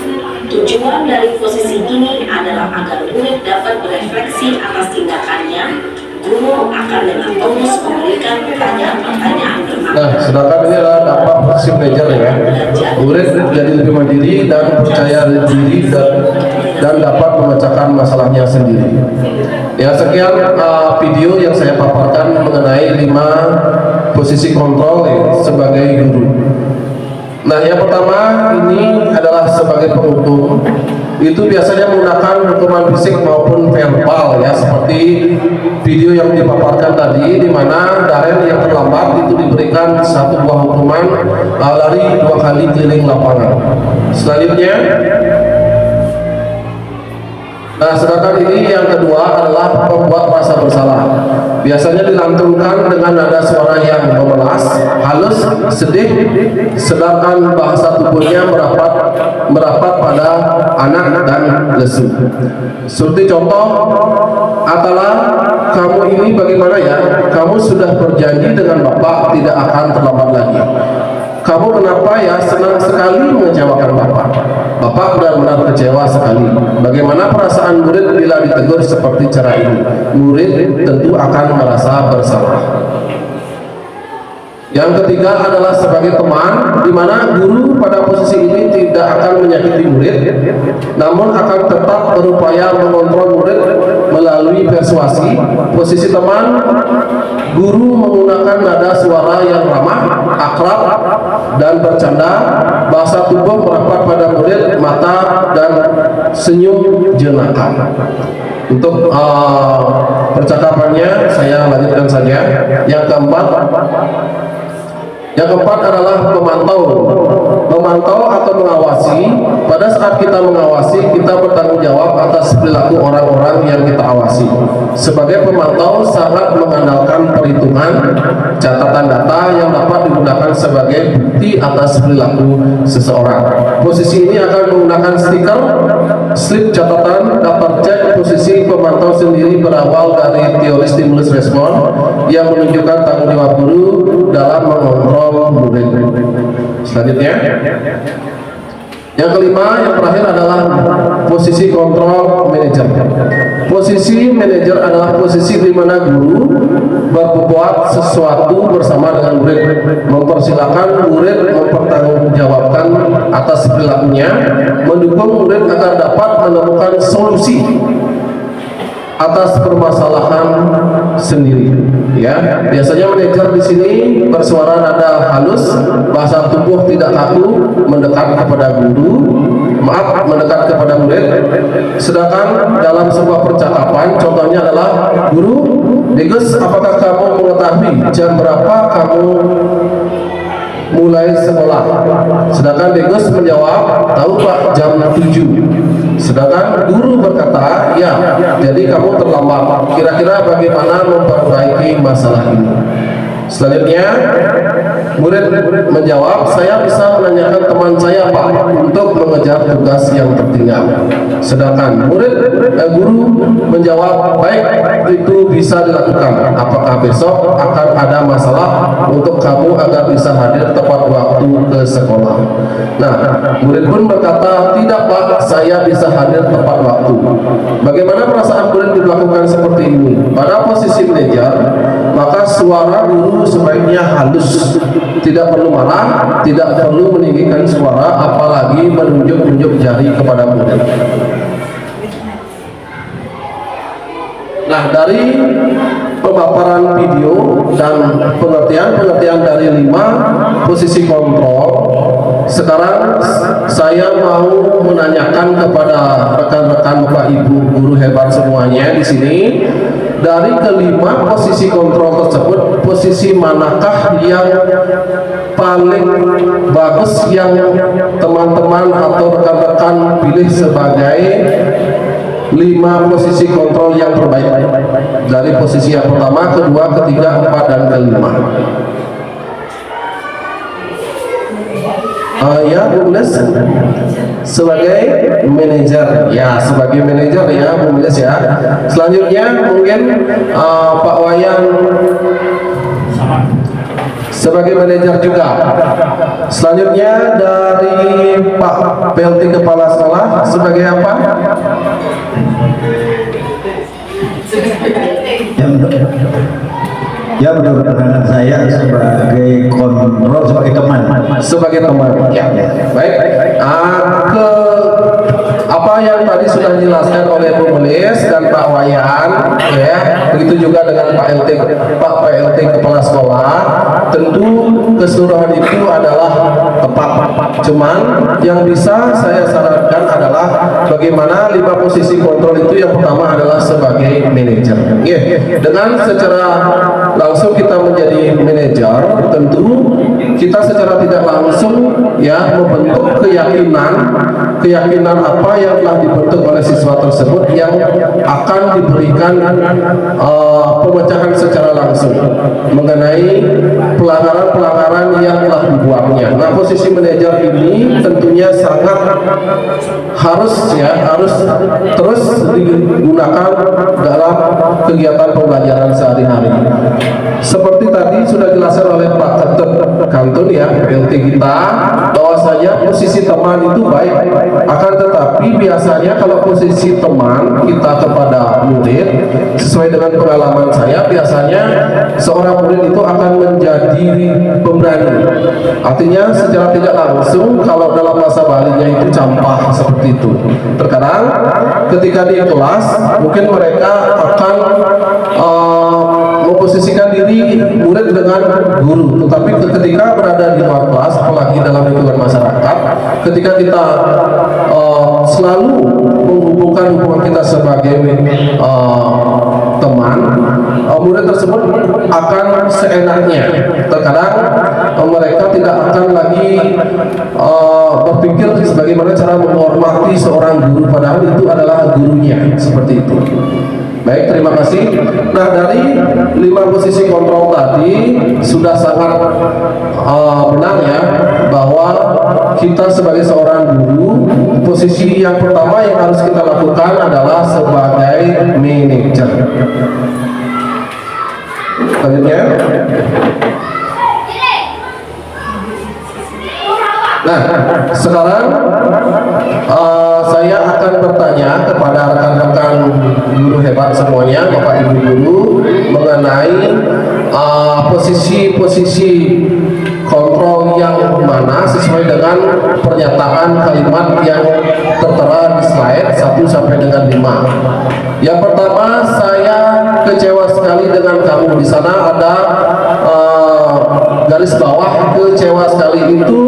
Tujuan dari posisi ini adalah agar murid dapat berefleksi atas tindakannya. Guru akan dengan tulus memberikan pertanyaan-pertanyaan bermakna Nah, sedangkan ini adalah dampak posisi manajer ya. Murid jadi lebih mandiri dan percaya diri dan dapat memecahkan masalahnya sendiri. Ya, sekian video yang saya paparkan mengenai 5 posisi kontrol sebagai guru. Nah, yang pertama ini adalah sebagai pengutung. Itu biasanya menggunakan hukuman fisik maupun verbal ya, seperti video yang dipaparkan tadi, di mana Daren yang terlambat itu diberikan satu buah hukuman lari 2 kali keliling lapangan. Selanjutnya, nah sedangkan ini yang kedua adalah membuat merasa bersalah. Biasanya dilantunkan dengan nada suara yang memelas, halus, sedih, sedangkan bahasa tubuhnya merapat pada anak dan lesu. Seperti contoh, Atala, kamu ini bagaimana ya? Kamu sudah berjanji dengan Bapak tidak akan terlambat lagi. Kamu kenapa ya senang sekali mengecewakan Bapak? Bapak benar-benar kecewa sekali. Bagaimana perasaan murid bila ditegur seperti cara ini? Murid tentu akan merasa bersalah. Yang ketiga adalah sebagai teman, di mana guru pada posisi ini tidak akan menyakiti murid, namun akan tetap berupaya mengontrol murid melalui persuasi. Posisi teman, guru menggunakan nada suara yang ramah, akrab, dan bercanda. Bahasa tubuh merapat pada murid, mata dan senyum jenaka. Untuk percakapannya saya lanjutkan saja. Yang keempat adalah memantau atau mengawasi. Pada saat kita mengawasi, kita bertanggung jawab atas perilaku orang-orang yang kita awasi. Sebagai pemantau sangat mengandalkan perhitungan, catatan data yang dapat digunakan sebagai bukti atas perilaku seseorang. Posisi ini akan menggunakan stiker, slip catatan, daftar cek. Posisi pemantau sendiri berawal dari teori stimulus respon yang menunjukkan tanggung jawab guru dalam mengontrol murid. Selanjutnya, yang kelima, yang terakhir adalah posisi kontrol manajer. Posisi manajer adalah posisi di mana guru berbuat sesuatu bersama dengan murid, mempersilahkan murid mempertanggungjawabkan atas perilakunya, mendukung murid agar dapat menemukan solusi atas permasalahan sendiri. Ya, biasanya manajer di sini bersuara nada halus, bahasa tubuh tidak kaku, mendekat kepada murid. Sedangkan dalam sebuah percakapan, contohnya adalah, guru, Degus, apakah kamu mengetahui jam berapa kamu mulai sekolah? Sedangkan Degus menjawab, tahu Pak, jam 7. Sedangkan guru berkata, ya, jadi kamu terlambat. Kira-kira bagaimana memperbaiki masalah ini? Selanjutnya, murid menjawab, saya bisa menanyakan teman saya Pak untuk mengejar tugas yang tertinggal. Sedangkan guru menjawab, baik, itu bisa dilakukan. Apakah besok akan ada masalah untuk kamu agar bisa hadir tepat waktu ke sekolah? Nah, murid pun berkata, tidak Pak, saya bisa hadir tepat waktu. Bagaimana perasaan murid dilakukan seperti ini? Pada posisi manajer, maka suara guru sebaiknya halus, tidak perlu marah, tidak perlu meninggikan suara, apalagi menunjuk-nunjuk jari kepada murid. Nah, dari pemaparan video dan pengertian dari 5 posisi kontrol, sekarang saya mau menanyakan kepada rekan-rekan Bapak Ibu guru hebat semuanya di sini, dari kelima posisi kontrol tersebut, posisi manakah yang paling bagus yang teman-teman atau rekan-rekan pilih sebagai 5 posisi kontrol yang terbaik? Dari posisi yang pertama, kedua, ketiga, keempat, dan kelima. Ya, Bu Miles, sebagai manajer ya, Bu Miles ya. Selanjutnya mungkin Pak Wayan sebagai manajer juga. Selanjutnya dari Pak PLT Kepala Sekolah sebagai apa? Ya, menurut pandangan saya sebagai sebagai teman. Ya, baik. Apa yang tadi sudah dijelaskan oleh penulis dan Pak Wayan, ya, begitu juga dengan Pak PLT Kepala Sekolah, tentu keseluruhan itu adalah tepat. Cuman yang bisa saya sarankan adalah bagaimana 5 posisi kontrol itu yang pertama adalah sebagai manajer. Dengan secara langsung kita menjadi manajer, tentu kita secara tidak langsung ya membentuk keyakinan apa yang telah dibentuk oleh siswa tersebut yang akan diberikan pemecahan secara langsung mengenai pelanggaran yang telah dibuatnya. Nah, posisi manajer ini tentunya sangat harus terus digunakan dalam kegiatan pembelajaran sehari-hari. Seperti tadi sudah dijelaskan oleh Pak Ketut Kantun ya, PLT kita, bahwasanya posisi teman itu baik, akan tetapi biasanya kalau posisi teman kita kepada murid, sesuai dengan pengalaman saya, biasanya seorang murid itu akan menjadi pemberani. Artinya secara tidak langsung kalau dalam masa balinya itu campah seperti itu. Terkadang ketika di kelas mungkin mereka akan memposisikan diri murid dengan guru, tetapi ketika berada di luar kelas, apalagi dalam lingkungan masyarakat, ketika kita selalu menghubungkan hubungan kita sebagai teman, murid tersebut akan seenaknya. Terkadang mereka tidak akan lagi berpikir bagaimana cara menghormati seorang guru, padahal itu adalah gurunya, seperti itu. Baik, terima kasih. Nah, dari 5 posisi kontrol tadi sudah sangat benar ya, bahwa kita sebagai seorang guru, posisi yang pertama yang harus kita lakukan adalah sebagai manajer. Selanjutnya. Nah, sekarang saya akan bertanya kepada rekan-rekan guru hebat semuanya, Bapak Ibu guru, mengenai posisi-posisi kontrol yang mana sesuai dengan pernyataan kalimat yang tertera di slide 1 sampai dengan 5. Yang pertama, saya kecewa sekali dengan kamu. Di sana ada garis bawah, kecewa sekali itu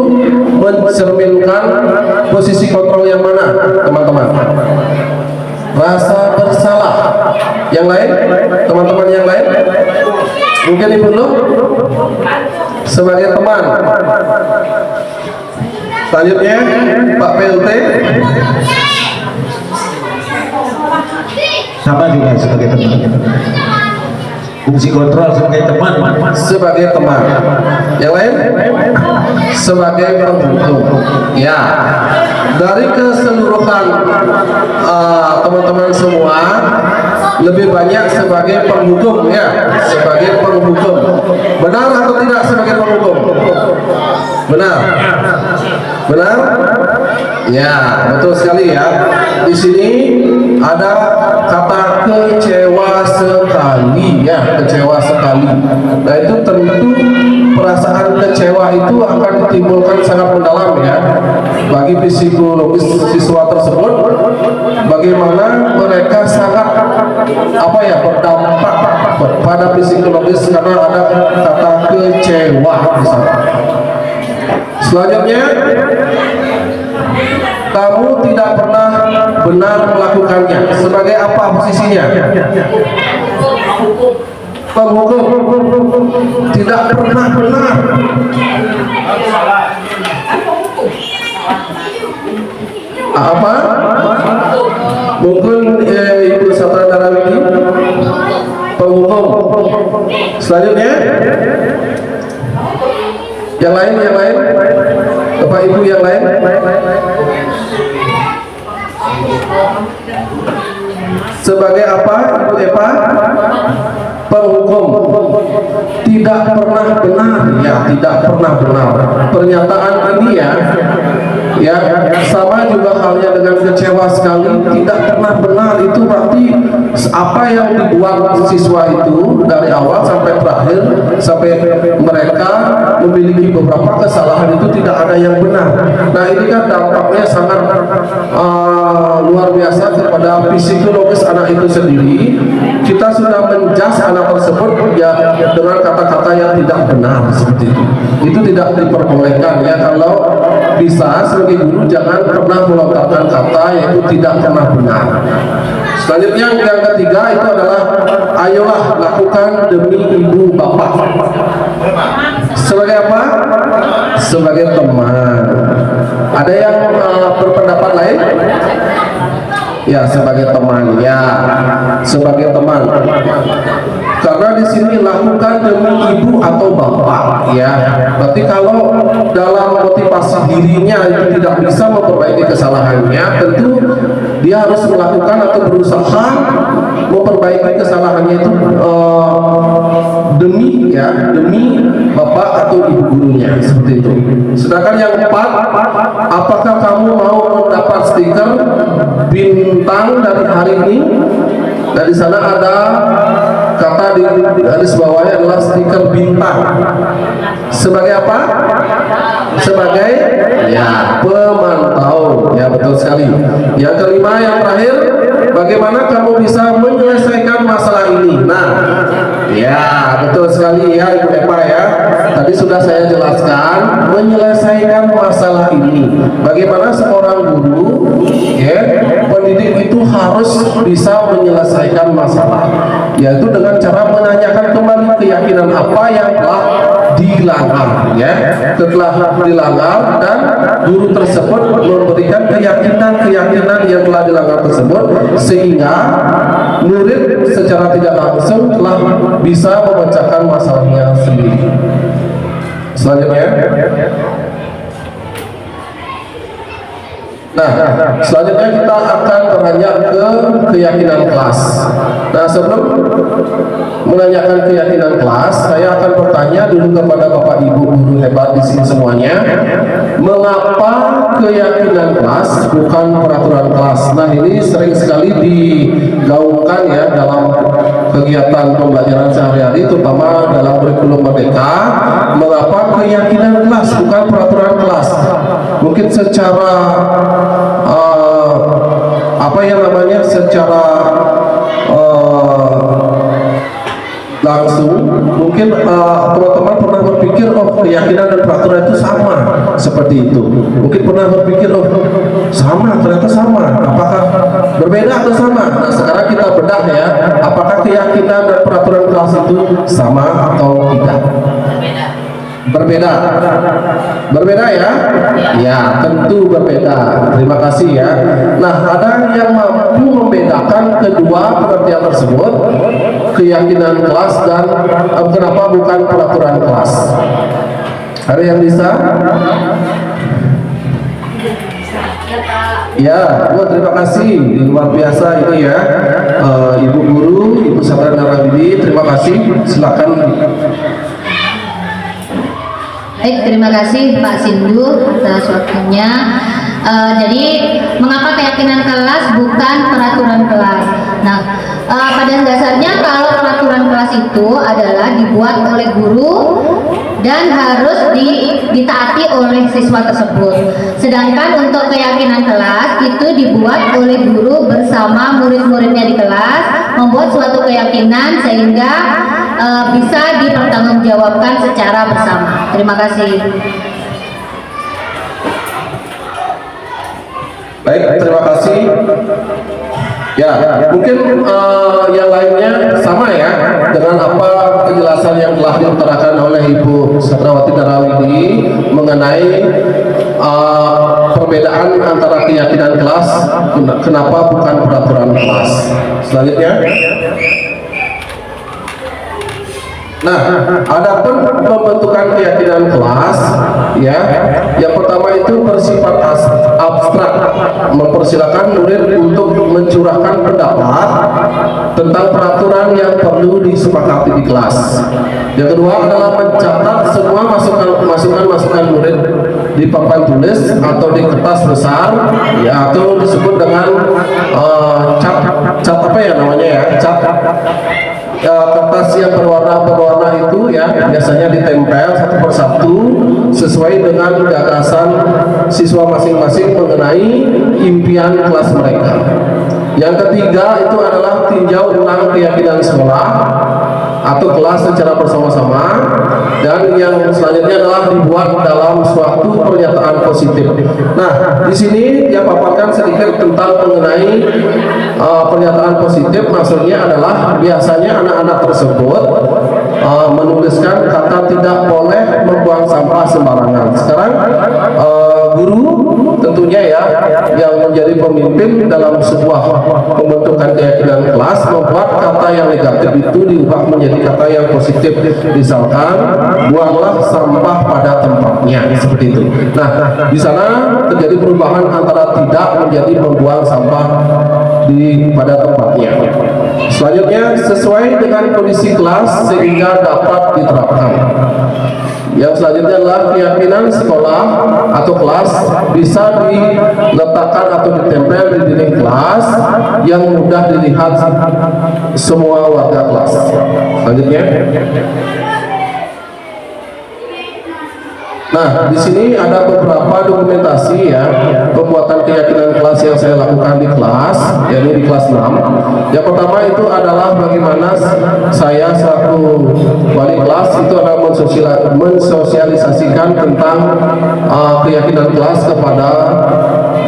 mencerminkan posisi kontrol yang mana, teman-teman? Rasa bersalah. Yang lain, teman-teman yang lain, mungkin Ibu Nur sebagai teman. Selanjutnya Pak PLT sama juga sebagai teman. Fungsi kontrol sebagai teman. Sebagai teman. Yang lain sebagai penghukum. Ya, dari keseluruhan teman-teman semua lebih banyak sebagai penghukum ya, sebagai penghukum. Benar atau tidak sebagai penghukum? Benar. Benar? Ya, betul sekali ya. Di sini ada kata kecewa sekali ya, kecewa sekali. Nah, itu tentu perasaan kecewa itu akan ditimbulkan sangat mendalam ya bagi psikologis siswa tersebut, bagaimana mereka sangat berdampak pada psikologis karena ada kata kecewa di sana. Selanjutnya, kamu tidak pernah benar melakukannya. Sebagai apa posisinya? Penghukum. Tidak pernah benar. Apa? Mungkin Ibu Satradara ini penghukum. Selanjutnya, yang lain, Bapak Ibu yang lain. Sebagai apa, Ibu Eva? Penghukum. Tidak pernah benar ya, tidak pernah benar. Pernyataan ini ya ya sama juga halnya dengan kecewa sekali, tidak pernah benar. Itu berarti apa yang dibuat siswa itu dari awal sampai terakhir, sampai mereka memiliki beberapa kesalahan itu tidak ada yang benar. Nah ini kan dampaknya sangat luar biasa kepada psikologis anak itu sendiri. Kita sudah menjas anak tersebut ya dengan kata-kata yang tidak benar seperti itu. Itu tidak diperbolehkan ya. Kalau bisa sebagai guru jangan pernah melontarkan kata yaitu tidak pernah benar. Selanjutnya yang ketiga itu adalah ayolah lakukan demi ibu bapak. Sebagai apa? Sebagai teman. Ada yang berpendapat lain? Ya, sebagai teman ya, sebagai teman. Karena di sini lakukan demi ibu atau bapak ya. Berarti kalau dalam motivasi dirinya itu tidak bisa memperbaiki kesalahannya, tentu dia harus melakukan atau berusaha memperbaiki kesalahannya itu demi bapak atau ibu gurunya seperti itu. Sedangkan yang keempat, apakah kamu mau mendapat stiker bintang dari hari ini? Dan di sana ada kata di garis bawahnya adalah stiker bintang. Sebagai apa? Sebagai ya pemantau. Ya betul sekali. Yang kelima, yang terakhir, bagaimana kamu bisa menyelesaikan masalah ini? Nah, ya betul sekali ya Ibu Eva ya. Tadi sudah saya jelaskan menyelesaikan masalah ini. Bagaimana seorang guru ya, pendidik itu harus bisa menyelesaikan masalah, yaitu dengan cara menanyakan kembali keyakinan apa yang telah dilanggar ya. Setelah dilanggar dan guru tersebut memberikan keyakinan yang telah dilanggar tersebut, sehingga murid secara tidak langsung telah bisa memecahkan masalahnya sendiri. Selanjutnya, nah, selanjutnya kita akan beranjak ke keyakinan kelas. Nah, sebelum menanyakan keyakinan kelas, saya akan bertanya dulu kepada Bapak Ibu guru hebat di sini semuanya, mengapa keyakinan kelas bukan peraturan kelas? Nah, ini sering sekali digaungkan ya dalam kegiatan pembelajaran sehari-hari, terutama dalam kurikulum Merdeka. Mengapa keyakinan kelas bukan peraturan kelas? Mungkin secara secara langsung mungkin teman-teman pernah berpikir keyakinan dan peraturan itu sama seperti itu. Mungkin pernah berpikir sama, ternyata sama. Apakah berbeda atau sama? Nah, sekarang kita bedah ya, apakah keyakinan dan peraturan kelas itu sama atau tidak? Berbeda ya? Ya, tentu berbeda. Terima kasih ya. Nah, ada yang mampu membedakan kedua pengertian tersebut, keyakinan kelas dan kenapa bukan peraturan kelas? Ada yang bisa? Ya, terima kasih. Luar biasa ini ya, Ibu Guru, Ibu Sabra Narawidi, terima kasih. Silakan. Baik, terima kasih Pak Sindu atas waktunya. Jadi, mengapa keyakinan kelas bukan peraturan kelas? Nah, pada dasarnya kalau peraturan kelas itu adalah dibuat oleh guru dan harus ditaati oleh siswa tersebut. Sedangkan untuk keyakinan kelas itu dibuat oleh guru bersama murid-muridnya di kelas, membuat suatu keyakinan sehingga bisa dipertanggungjawabkan secara bersama. Terima kasih. Baik, terima kasih. Ya, mungkin yang lainnya sama ya dengan apa penjelasan yang telah diutarakan oleh Ibu Satrawati Narawidi mengenai perbedaan antara keyakinan kelas, kenapa bukan peraturan kelas. Selanjutnya. Nah, adapun pembentukan keyakinan kelas, ya, yang pertama itu bersifat abstrak, mempersilakan murid untuk mencurahkan pendapat tentang peraturan yang perlu disepakati di kelas. Yang kedua adalah mencatat semua masukan murid di papan tulis atau di kertas besar, ya, atau disebut dengan cat apa ya namanya ya, cat kertas yang berwarna itu ya, biasanya ditempel satu persatu sesuai dengan gagasan siswa masing-masing mengenai impian kelas mereka. Yang ketiga itu adalah tinjau ulang keyakinan sekolah atau kelas secara bersama-sama, dan yang selanjutnya adalah dibuat dalam suatu pernyataan positif. Nah, di sini dia paparkan sedikit tentang mengenai pernyataan positif. Maksudnya adalah biasanya anak-anak tersebut menuliskan kata tidak boleh membuang sampah sembarangan. Sekarang guru tentunya ya yang menjadi pemimpin dalam sebuah pembentukan keyakinan kelas membuat kata yang negatif itu diubah menjadi kata yang positif. Misalkan buanglah sampah pada tempatnya, seperti itu. Nah, di sana terjadi perubahan antara tidak menjadi membuang sampah pada tempatnya. Selanjutnya sesuai dengan kondisi kelas sehingga dapat diterapkan. Yang selanjutnya adalah keyakinan sekolah atau kelas bisa diletakkan atau ditempel di dinding kelas yang mudah dilihat semua warga kelas. Selanjutnya, nah, di sini ada beberapa dokumentasi ya pembuatan keyakinan kelas yang saya lakukan di kelas, yakni di kelas 6. Yang pertama itu adalah bagaimana saya selaku wali kelas itu adalah mensosialisasikan tentang keyakinan kelas kepada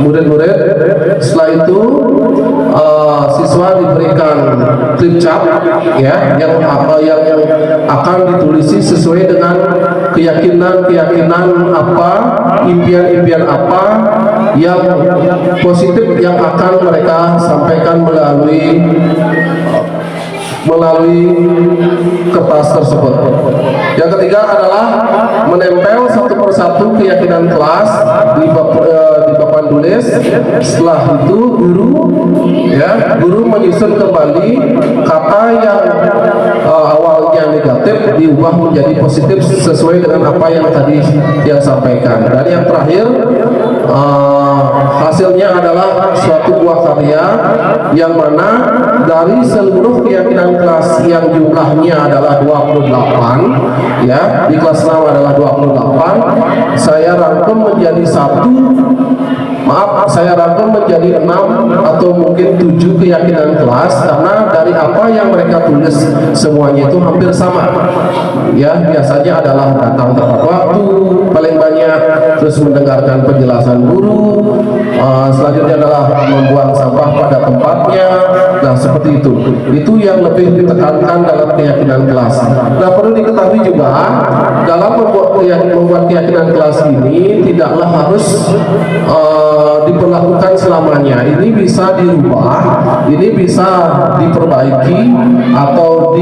murid-murid. Setelah itu siswa diberikan clip chart ya yang akan ditulisi sesuai dengan keyakinan apa, impian-impian apa yang positif yang akan mereka sampaikan melalui kertas tersebut. Yang ketiga adalah menempel satu persatu keyakinan kelas di papan tulis. Setelah itu guru menyusun kembali kata yang awalnya negatif diubah menjadi positif sesuai dengan apa yang tadi dia sampaikan. Dan yang terakhir hasilnya adalah suatu buah karya yang mana dari seluruh keyakinan kelas yang jumlahnya adalah 28 ya, di kelas 6 adalah 28, saya rangkum menjadi saya rangkum menjadi 6 atau mungkin 7 keyakinan kelas, karena dari apa yang mereka tulis semuanya itu hampir sama ya, biasanya adalah datang tepat waktu paling banyak, terus mendengarkan penjelasan guru, selanjutnya adalah membuang sampah pada tempatnya. Nah, seperti itu yang lebih ditekankan dalam keyakinan kelas. Nah, perlu diketahui juga dalam membuat keyakinan kelas ini tidaklah harus diperlakukan selamanya. Ini bisa dirubah, ini bisa diperbaiki atau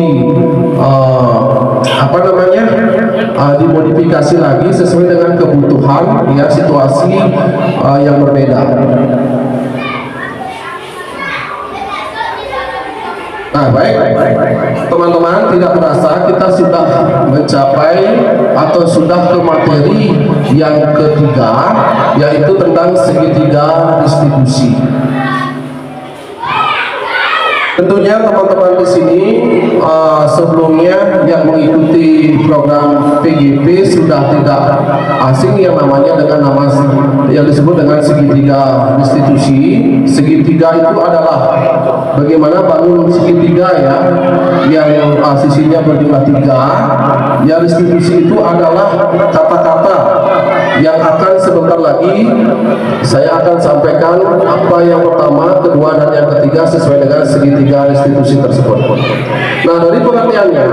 dimodifikasi lagi sesuai dengan kebutuhan ya, situasi yang berbeda. Nah, baik teman-teman, tidak terasa kita sudah mencapai atau sudah ke materi yang ketiga, yaitu tentang segitiga distribusi. Tentunya teman-teman di sini sebelumnya yang mengikuti program PGP sudah tidak asing yang namanya dengan nama yang disebut dengan segitiga distribusi. Segitiga itu adalah bagaimana bangun segitiga ya, yang sisinya berjumlah 3. Ya, distribusi itu adalah kata-kata yang akan sebentar lagi saya akan sampaikan apa yang pertama, kedua, dan yang ketiga sesuai dengan segitiga restitusi tersebut. Nah, dari pengertiannya,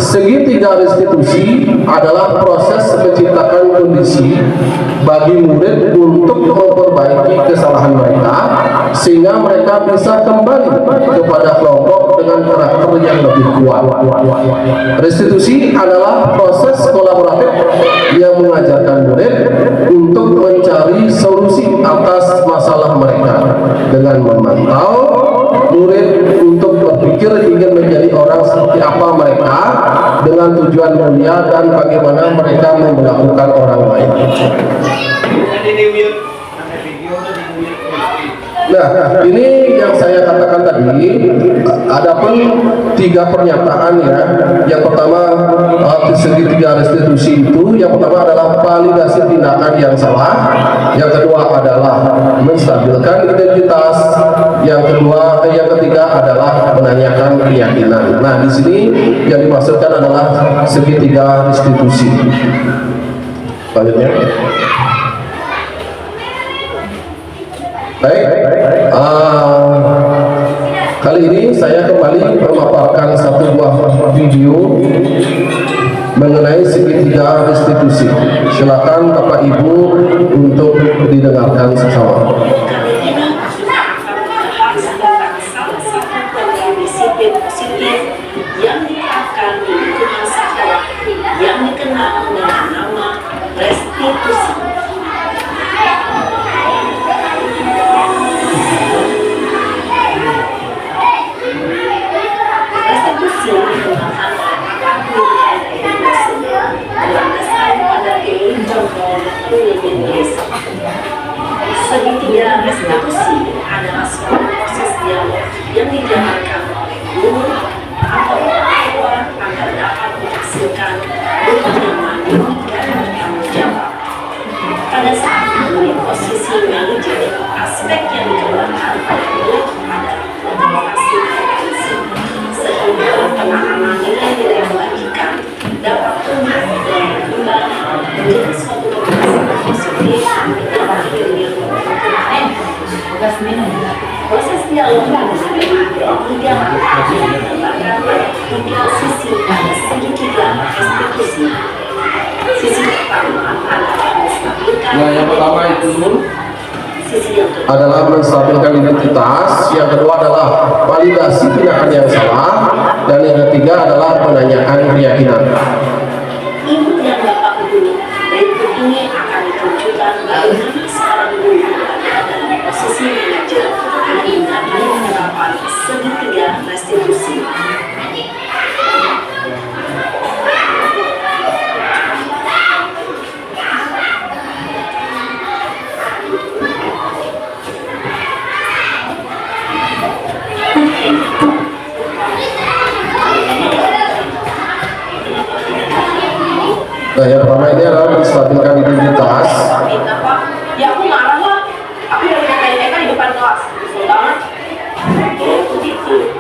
segitiga restitusi adalah proses menciptakan kondisi bagi murid untuk memperbaiki kesalahan mereka sehingga mereka bisa kembali kepada kelompok dengan karakter yang lebih kuat. Restitusi adalah proses kolaboratif yang mengajarkan murid untuk mencari solusi atas masalah mereka dengan memantau murid untuk berpikir ingin menjadi orang seperti apa mereka dengan dengan tujuan mulia dan bagaimana mereka memperlakukan orang lain. Nah, ini yang saya katakan tadi. Adapun 3 pernyataan ya. Yang pertama segitiga restitusi itu, yang pertama adalah validasi tindakan yang salah, yang kedua adalah menstabilkan identitas, yang ketiga adalah menanyakan keyakinan. Nah, di sini yang dimaksudkan adalah segitiga restitusi. Selanjutnya. Baik, kali ini saya kembali memaparkan satu buah video mengenai segitiga restitusi. Silakan Bapak Ibu untuk didengarkan bersama. Kali ini kita akan membahas tentang salah satu program disiplin positif yang diterapkan di lingkungan sekolah yang dikenal dengan nama restitusi. Restitusi dikembangkan oleh pakar pendidikan edukasi berlandaskan pada teori kontrol William Gates. Segitiga restitusi adalah suatu proses dialog yang dijalankan oleh guru atau orang tua agar dapat menghasilkan guru yang mandiri dan bertanggung jawab. Pada saat ini posisi manajer, aspek yang dikembangkan pada murid adalah motivasi kompetensi, sehingga penanaman nilai-nilai kebajikan dapat tumbuh dan berkembang menjadi suatu kebiasaan positif yang akhirnya proses dialog tiga menggambarkan pada 3 sisi pada segitiga restitusi. Sisi pertama adalah menstabilkan. Nah, yang pertama itu Sisi yang kedua adalah menstabilkan identitas, yang kedua adalah validasi tindakan yang salah, dan yang ketiga adalah menanyakan keyakinan. Ibu dan bapak guru, berikut ini akan ditunjukkan bagaimana seorang guru berada dalam posisi manajer menghadapi penerapan segitiga restitusi. Nah, yang pertama ini adalah menstabilkan identitas. Minta Pak, ya aku marah lah. Aku udah kata-kata di depan kelas. Kesel banget. Oh begitu,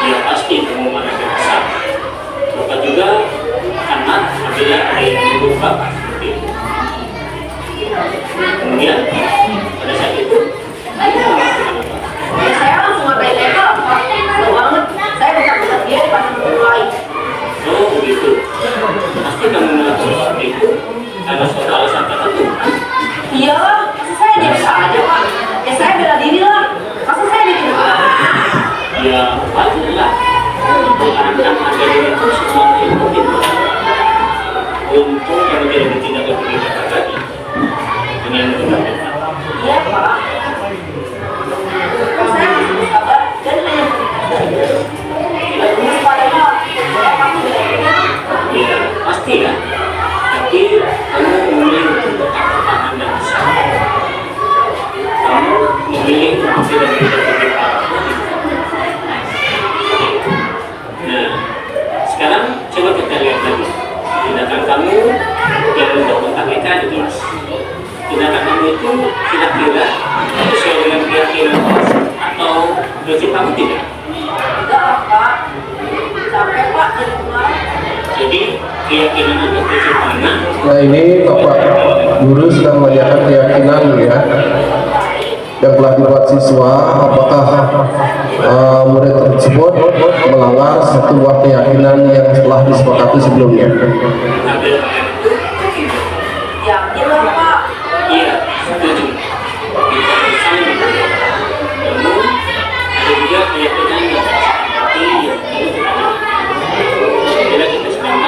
ya pasti kamu marah besar. Bapak juga anak apabila ada yang berubah seperti itu. Kemudian pada saat itu, kamu melakukan apa? Ya saya langsung ngatain mereka lah Pak. Kesel banget. Saya bentak-bentak dia di depan teman lain. Oh begitu, pasti kamu melakukan seperti itu karena suatu alasan tertentu kan? Iya lah, masa saya biasa aja Pak. Ya saya bela diri lah. Masa saya bikin Ya wajar lah, anak ada itu sesuatu yang mungkin untuk kamu tidak tidak lebih dekat lagi dengan benar-benar. iya Pak. Kalau saya masih bersabar dan hanya berikan tidak punya pada Pak. Kamu benar-benar. Ya pasti kan, tapi kamu memilih untuk tetap tahan dan sabar. Kamu memilih untuk tidak lebih parah. Nah, sekarang coba kita lihat lagi tindakan kamu yang untuk mentakutkan di kelas. Tindakan kamu itu kira-kira sesuai dengan keyakinan kelas atau prinsip kamu tidak? Enggak lah Pak. Capek Pak jadi kemarin. Jadi keyakinan atau prinsip mana? Nah, ini Bapak Guru sedang menanyakan keyakinan ya yang telah dibuat siswa, apakah murid tersebut melanggar satu buah keyakinan yang telah disepakati sebelumnya. Ada itu? Yakin lah Pak. Iya, setuju. Kita saling berbeda. Namun ada juga keyakinan yang seperti yang kamu terangkan. Bila kita sekarang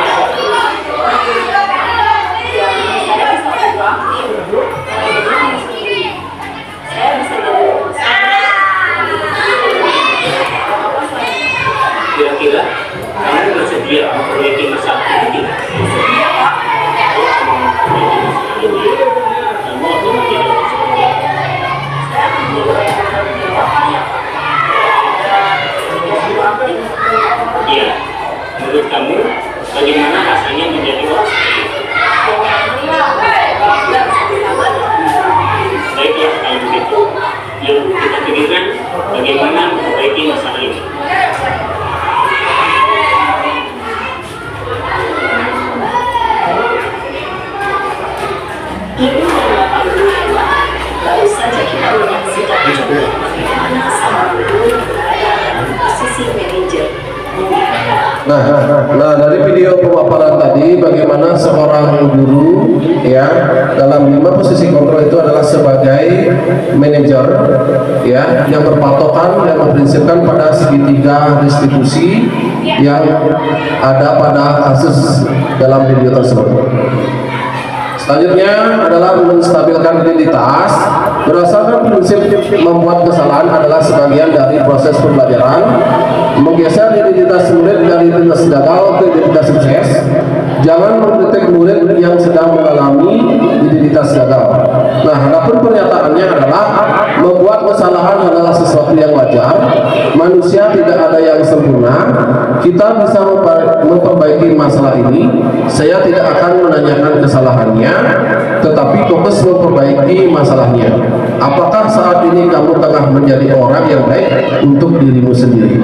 Ya, saya bisa proaktif. Saya bisa jadi kira-kira kamu bersedia memperbaiki masalah Nah, dari video pemaparan tadi bagaimana seorang guru ya dalam 5 posisi kontrol itu adalah sebagai manajer ya yang berpatokan dan memprinsipkan pada segitiga restitusi yang ada pada kasus dalam video tersebut. Selanjutnya adalah menstabilkan identitas. Berdasarkan prinsip membuat kesalahan adalah sebagian dari proses pembelajaran. Menggeser identitas murid dari identitas gagal ke identitas sukses. Jangan mengkritik murid yang sedang mengalami identitas gagal. Nah, adapun pernyataannya adalah membuat kesalahan adalah sesuatu yang wajar. Manusia tidak ada yang sempurna. Kita bisa memperbaiki masalah ini. Saya tidak akan menanyakan kesalahannya, tetapi fokus memperbaiki masalahnya. Apakah saat ini kamu tengah menjadi orang yang baik untuk dirimu sendiri?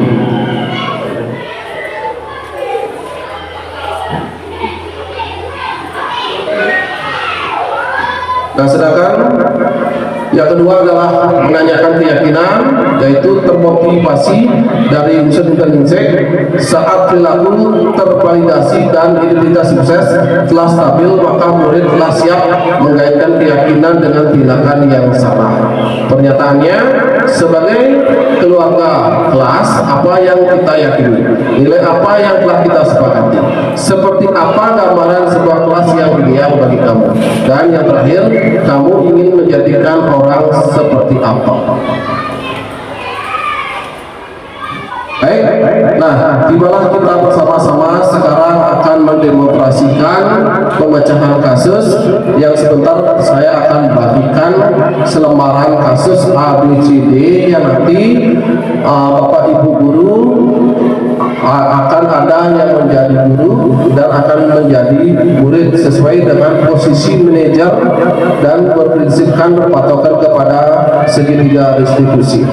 Nah, sedangkan yang kedua adalah menanyakan keyakinan, yaitu termotivasi dari unsur intrinsik saat perilaku tervalidasi dan identitas sukses telah stabil, maka murid telah siap mengaitkan keyakinan dengan tindakan yang salah. Pernyataannya, sebagai keluarga kelas, apa yang kita yakini, nilai apa yang telah kita sepakati, seperti apa gambaran sebuah kelas yang ideal bagi kamu, dan yang terakhir, kamu ingin menjadikan orang seperti apa. Baik, nah, tibalah kita bersama-sama sekarang akan mendemonstrasikan pemecahan kasus yang sebentar saya akan bagikan selembaran kasus ABCD yang nanti Bapak Ibu guru akan ada yang menjadi guru dan akan menjadi murid sesuai dengan posisi manajer dan berprinsipkan berpatokan kepada segitiga restitusi.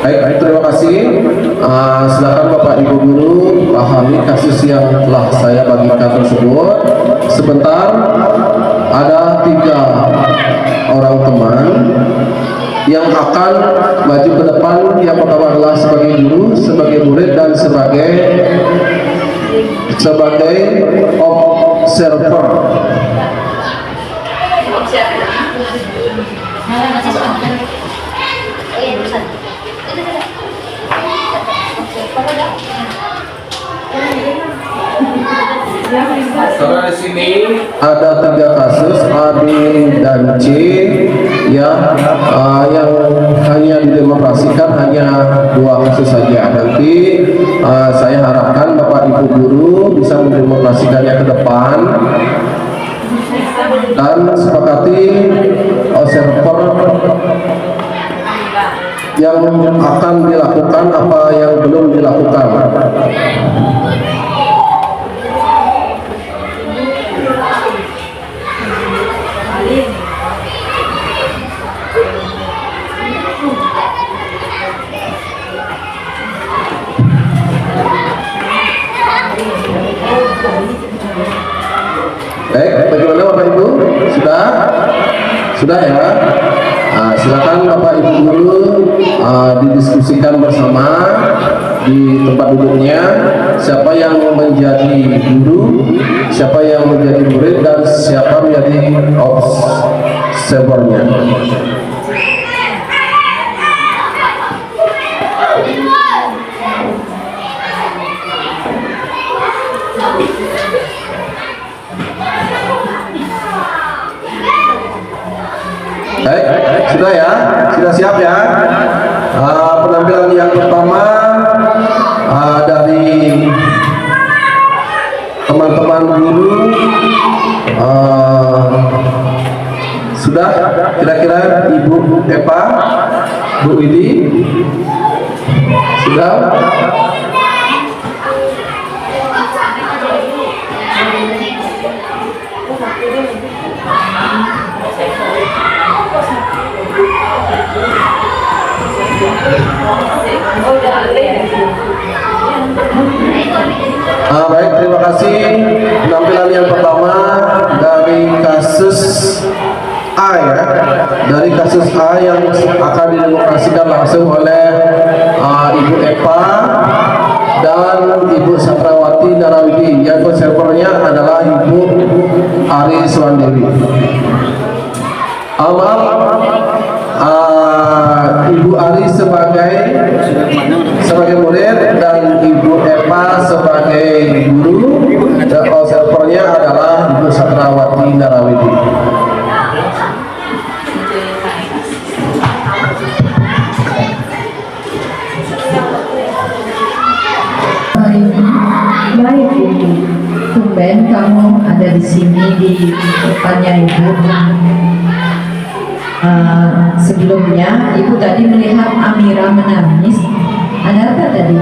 Baik, terima kasih. Silakan Bapak Ibu guru pahami kasus yang telah saya bagikan tersebut. Sebentar, ada 3 orang teman yang akan maju ke depan. Yang pertama adalah sebagai guru, sebagai murid, dan sebagai observer. Karena di sini ada 3 kasus A, B, dan C ya, yang hanya didemonstrasikan hanya 2 kasus saja. Nanti saya harapkan Bapak Ibu guru bisa mendemonstrasikannya ke depan dan sepakati observer yang akan dilakukan apa yang belum dilakukan. Baik, bagaimana Bapak Ibu? Sudah ya? Silakan Bapak Ibu guru didiskusikan bersama di tempat duduknya. Siapa yang menjadi guru, siapa yang menjadi murid, dan siapa menjadi observernya. Baik, sudah ya? Sudah siap ya? Penampilan yang pertama dari teman-teman guru sudah, kira-kira Ibu Eva, Bu Widi sudah? Baik, terima kasih. Penampilan yang pertama dari kasus A ya, dari kasus A yang akan didemokrasikan langsung oleh Ibu Eva dan Ibu Satrawati Narawidi, yang konservatornya adalah Ibu Ari Suwandewi. Ibu Ari sebagai murid dan Ibu Eva sebagai guru, dan konservatornya adalah Ibu Satrawati Narawidi. Hari ini baik Ibu, tumben kamu ada di sini di depannya Ibu. Sebelumnya Ibu tadi melihat Amira menangis. Ada apa tadi?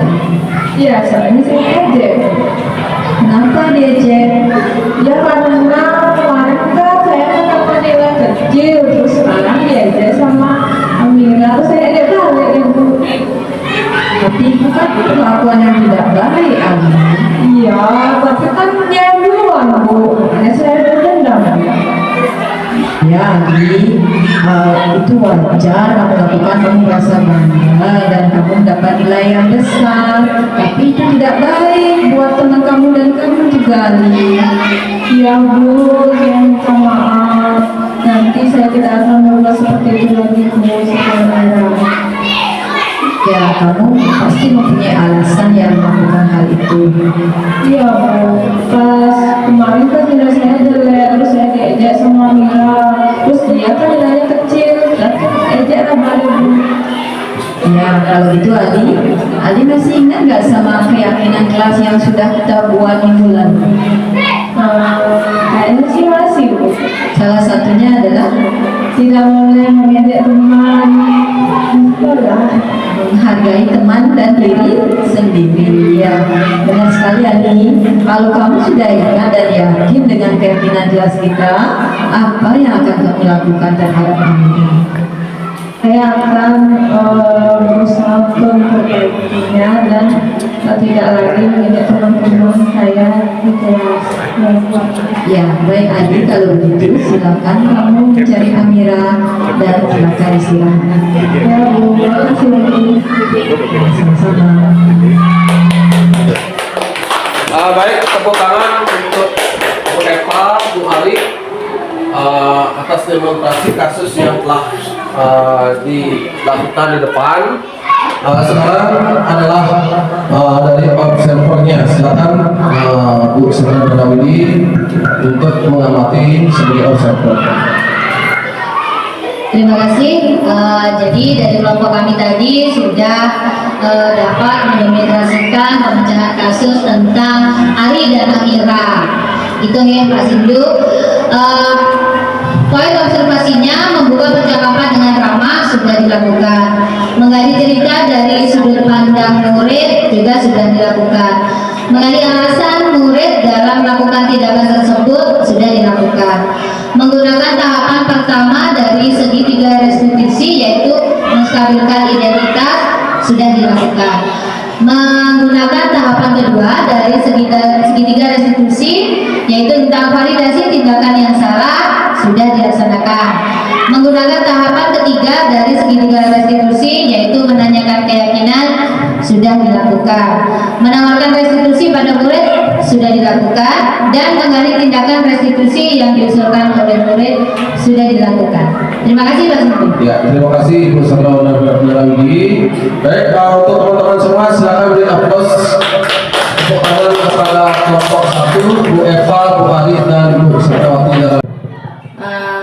Iya, soalnya saya ejek. Kenapa diejek? Ya karena kemarin kan saya dapat nilai kecil, terus sekarang diejek sama Amira, terus saya ejek balik Ibu. Tapi itu kan perlakuan yang tidak baik, Ami. Iya, tapi kan dia duluan Bu, makanya saya berdendam. Ya, Ami, itu wajar kamu lakukan, kamu merasa bangga dan kamu dapat nilai yang besar. Tapi itu tidak baik buat teman kamu dan kamu juga, Ali. Iya Bu, saya minta maaf. Nanti saya tidak akan berulang seperti itu lagi Bu, sebenarnya. Ya, kamu pasti mempunyai alasan yang melakukan hal itu. Iya Bu, pas kemarin kan nilai saya jelek, terus saya diejek sama Mira, terus dia kan nilainya kecil, dan ejek lah balik Bu. Ya, kalau itu Ali masih ingat nggak sama keyakinan kelas yang sudah kita buat minggu lalu? Kayaknya sih masih Bu. Salah satunya adalah Tidak boleh mengejek teman sekolah. menghargai teman dan diri sendiri. Ya, benar sekali Ali. Kalau kamu sudah ingat dan yakin dengan keyakinan kelas kita, apa yang akan kamu lakukan terhadap ini? Saya akan berusaha untuk memperbaikinya dan tidak lagi mengejek teman-teman saya di kelas. Ya, baik Adi, kalau begitu silakan kamu mencari Amira dan silakan istirahat. Ya Bu, terima kasih lagi. Sama-sama. Baik, tepuk tangan untuk Bu Eva, Bu Ari atas demonstrasi kasus yang telah dilakukan di depan. Sekarang adalah dari observernya. Silakan Bu Satrawati untuk mengamati sebagai observer. Terima kasih. Jadi dari kelompok kami tadi sudah dapat mendemonstrasikan pemecahan kasus tentang Ari dan Amira. Itu ya Pak Sindu. Poin observasinya membuka percakapan dengan ramah sudah dilakukan. Menggali cerita dari sudut pandang murid juga sudah dilakukan. Menggali alasan murid dalam melakukan tindakan tersebut sudah dilakukan. Menggunakan tahapan pertama dari segitiga restitusi yaitu menstabilkan identitas sudah dilakukan. Menggunakan tahapan kedua dari segitiga restitusi yaitu tentang validasi tindakan yang salah sudah dilaksanakan. Menggunakan tahapan ketiga dari segitiga restitusi yaitu menanyakan keyakinan sudah dilakukan. Menawarkan restitusi pada murid sudah dilakukan dan menggali tindakan restitusi yang diusulkan oleh murid sudah dilakukan. Terima kasih Pak Sindu. Ya, terima kasih Ibu Satrawati. Baik, untuk teman-teman semua silakan beri aplaus tepuk tangan kepada kelompok 1, Bu Eva, Bu Ari dan Ibu Satrawati.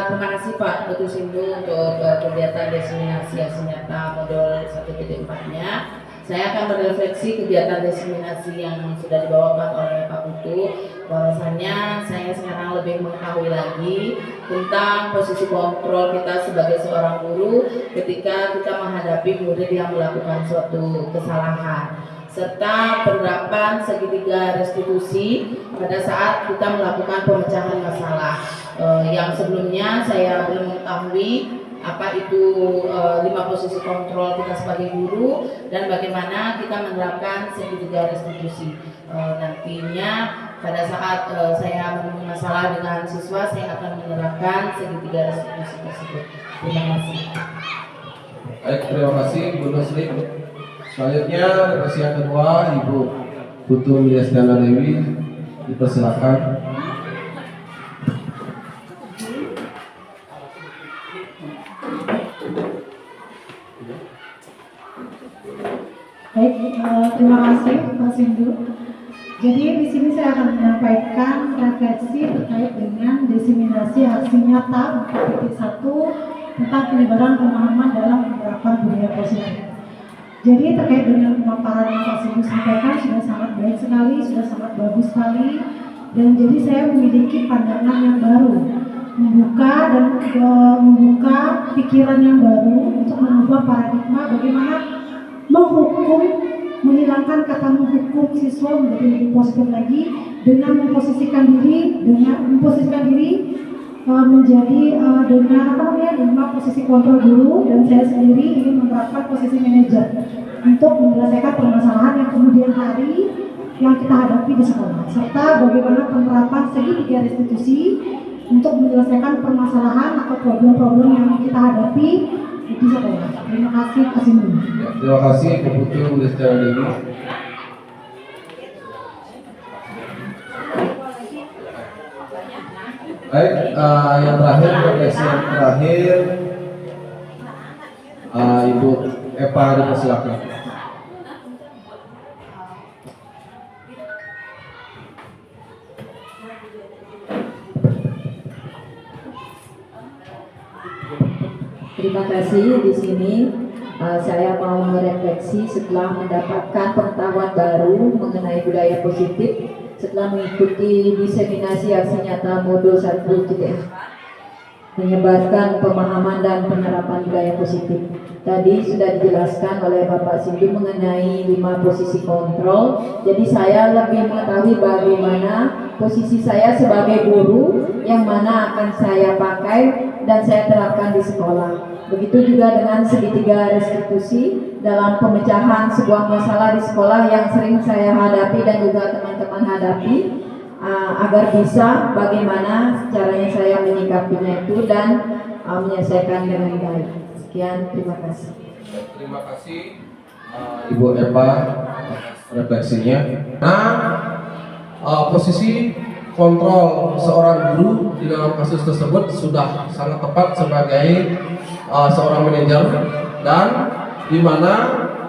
Terima kasih Pak Dr. Sindu untuk kegiatan diseminasi hasil nyata modul 1.4-nya. Saya akan merefleksi kegiatan diseminasi yang sudah dibawakan oleh Pak Putu. Bahwasannya saya sekarang lebih mengetahui lagi tentang posisi kontrol kita sebagai seorang guru ketika kita menghadapi murid yang melakukan suatu kesalahan, serta penerapan segitiga restitusi pada saat kita melakukan pemecahan masalah. Yang sebelumnya saya belum mengetahui apa itu 5 posisi kontrol kita sebagai guru dan bagaimana kita menerapkan segitiga restitusi. Nantinya pada saat saya menemui masalah dengan siswa, saya akan menerapkan segitiga restitusi tersebut. Terima kasih. Baik, terima kasih Bu Nusli. Selanjutnya referensi yang kedua Ibu Putu Miliasgana Dewi, dipersilakan. Baik, terima kasih Pak Sindu. Jadi di sini saya akan menyampaikan refleksi terkait dengan diseminasi aksi nyata 4.1 tentang penyebaran pemahaman dalam penerapan budaya positif. Jadi terkait dengan pemaparan yang Pak Sindu sampaikan sudah sangat baik sekali, sudah sangat bagus sekali, dan jadi saya memiliki pandangan yang baru, membuka pikiran yang baru untuk mengubah paradigma bagaimana menghukum, menghilangkan kata menghukum siswa menjadi lebih positif lagi dengan memposisikan diri menjadi dengan dengan posisi kontrol dulu, dan saya sendiri ingin menerapkan posisi manajer untuk menyelesaikan permasalahan yang kemudian hari yang kita hadapi di sekolah, serta bagaimana penerapan segitiga restitusi untuk menyelesaikan permasalahan atau problem-problem yang kita hadapi di sekolah. Terima kasih Pak Sindu. Ya, terima kasih Bu Putu Miliasgana Dewi. Baik, yang terakhir, refleksi yang terakhir, Ibu Eva, dipersilakan. Terima kasih. Di sini saya mau merefleksi setelah mendapatkan pengetahuan baru mengenai budaya positif setelah mengikuti diseminasi aksi nyata modul 1 menyebarkan pemahaman dan penerapan budaya positif. Tadi sudah dijelaskan oleh Bapak Sindu mengenai 5 posisi kontrol. Jadi saya lebih mengetahui bagaimana posisi saya sebagai guru yang mana akan saya pakai dan saya terapkan di sekolah. Begitu juga dengan segitiga restitusi dalam pemecahan sebuah masalah di sekolah yang sering saya hadapi dan juga teman-teman hadapi, agar bisa bagaimana caranya saya menyikapinya itu dan menyelesaikan dengan baik. Sekian, terima kasih. Terima kasih Ibu Eva refleksinya. Posisi kontrol seorang guru di dalam kasus tersebut sudah sangat tepat sebagai seorang manajer, dan di mana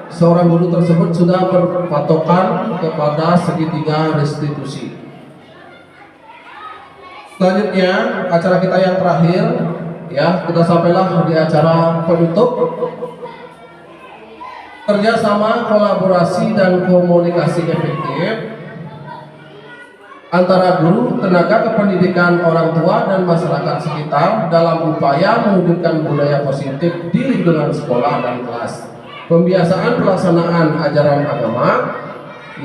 seorang guru tersebut sudah berpatokan kepada segitiga restitusi. Selanjutnya acara kita yang terakhir, ya, kita sampailah di acara penutup. Kerjasama, kolaborasi dan komunikasi efektif antara guru, tenaga kependidikan, orang tua, dan masyarakat sekitar dalam upaya mewujudkan budaya positif di lingkungan sekolah dan kelas. Pembiasaan pelaksanaan ajaran agama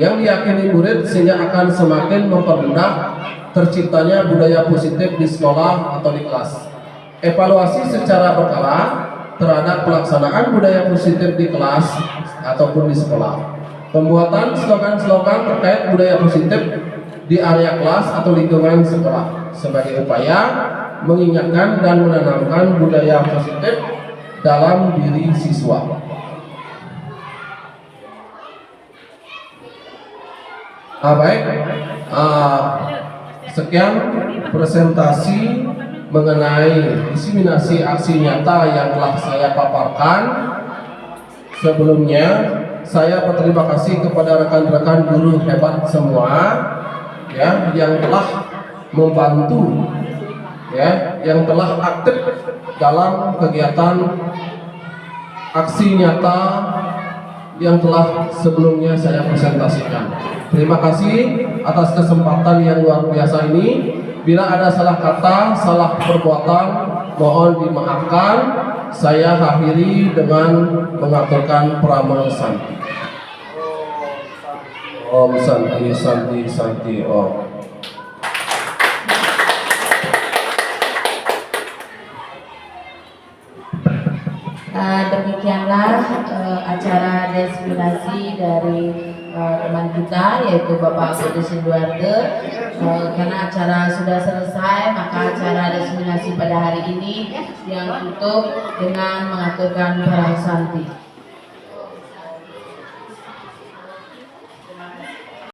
yang diyakini murid sehingga akan semakin mempermudah terciptanya budaya positif di sekolah atau di kelas. Evaluasi secara berkala terhadap pelaksanaan budaya positif di kelas ataupun di sekolah. Pembuatan slogan-slogan terkait budaya positif di area kelas atau lingkungan sekolah sebagai upaya mengingatkan dan menanamkan budaya positif dalam diri siswa. Baik, sekian presentasi mengenai diseminasi aksi nyata yang telah saya paparkan. Sebelumnya saya berterima kasih kepada rekan-rekan guru hebat semua, ya, yang telah membantu, ya, yang telah aktif dalam kegiatan aksi nyata yang telah sebelumnya saya presentasikan. Terima kasih atas kesempatan yang luar biasa ini. Bila ada salah kata, salah perbuatan, mohon dimaafkan. Saya akhiri dengan mengaturkan pramana santi. Om Santi Santi Santi Om. Demikianlah acara destinasi dari teman kita yaitu Bapak Kudus Eduardo. Karena acara sudah selesai, maka acara destinasi pada hari ini yang tutup dengan mengaturkan perang santi.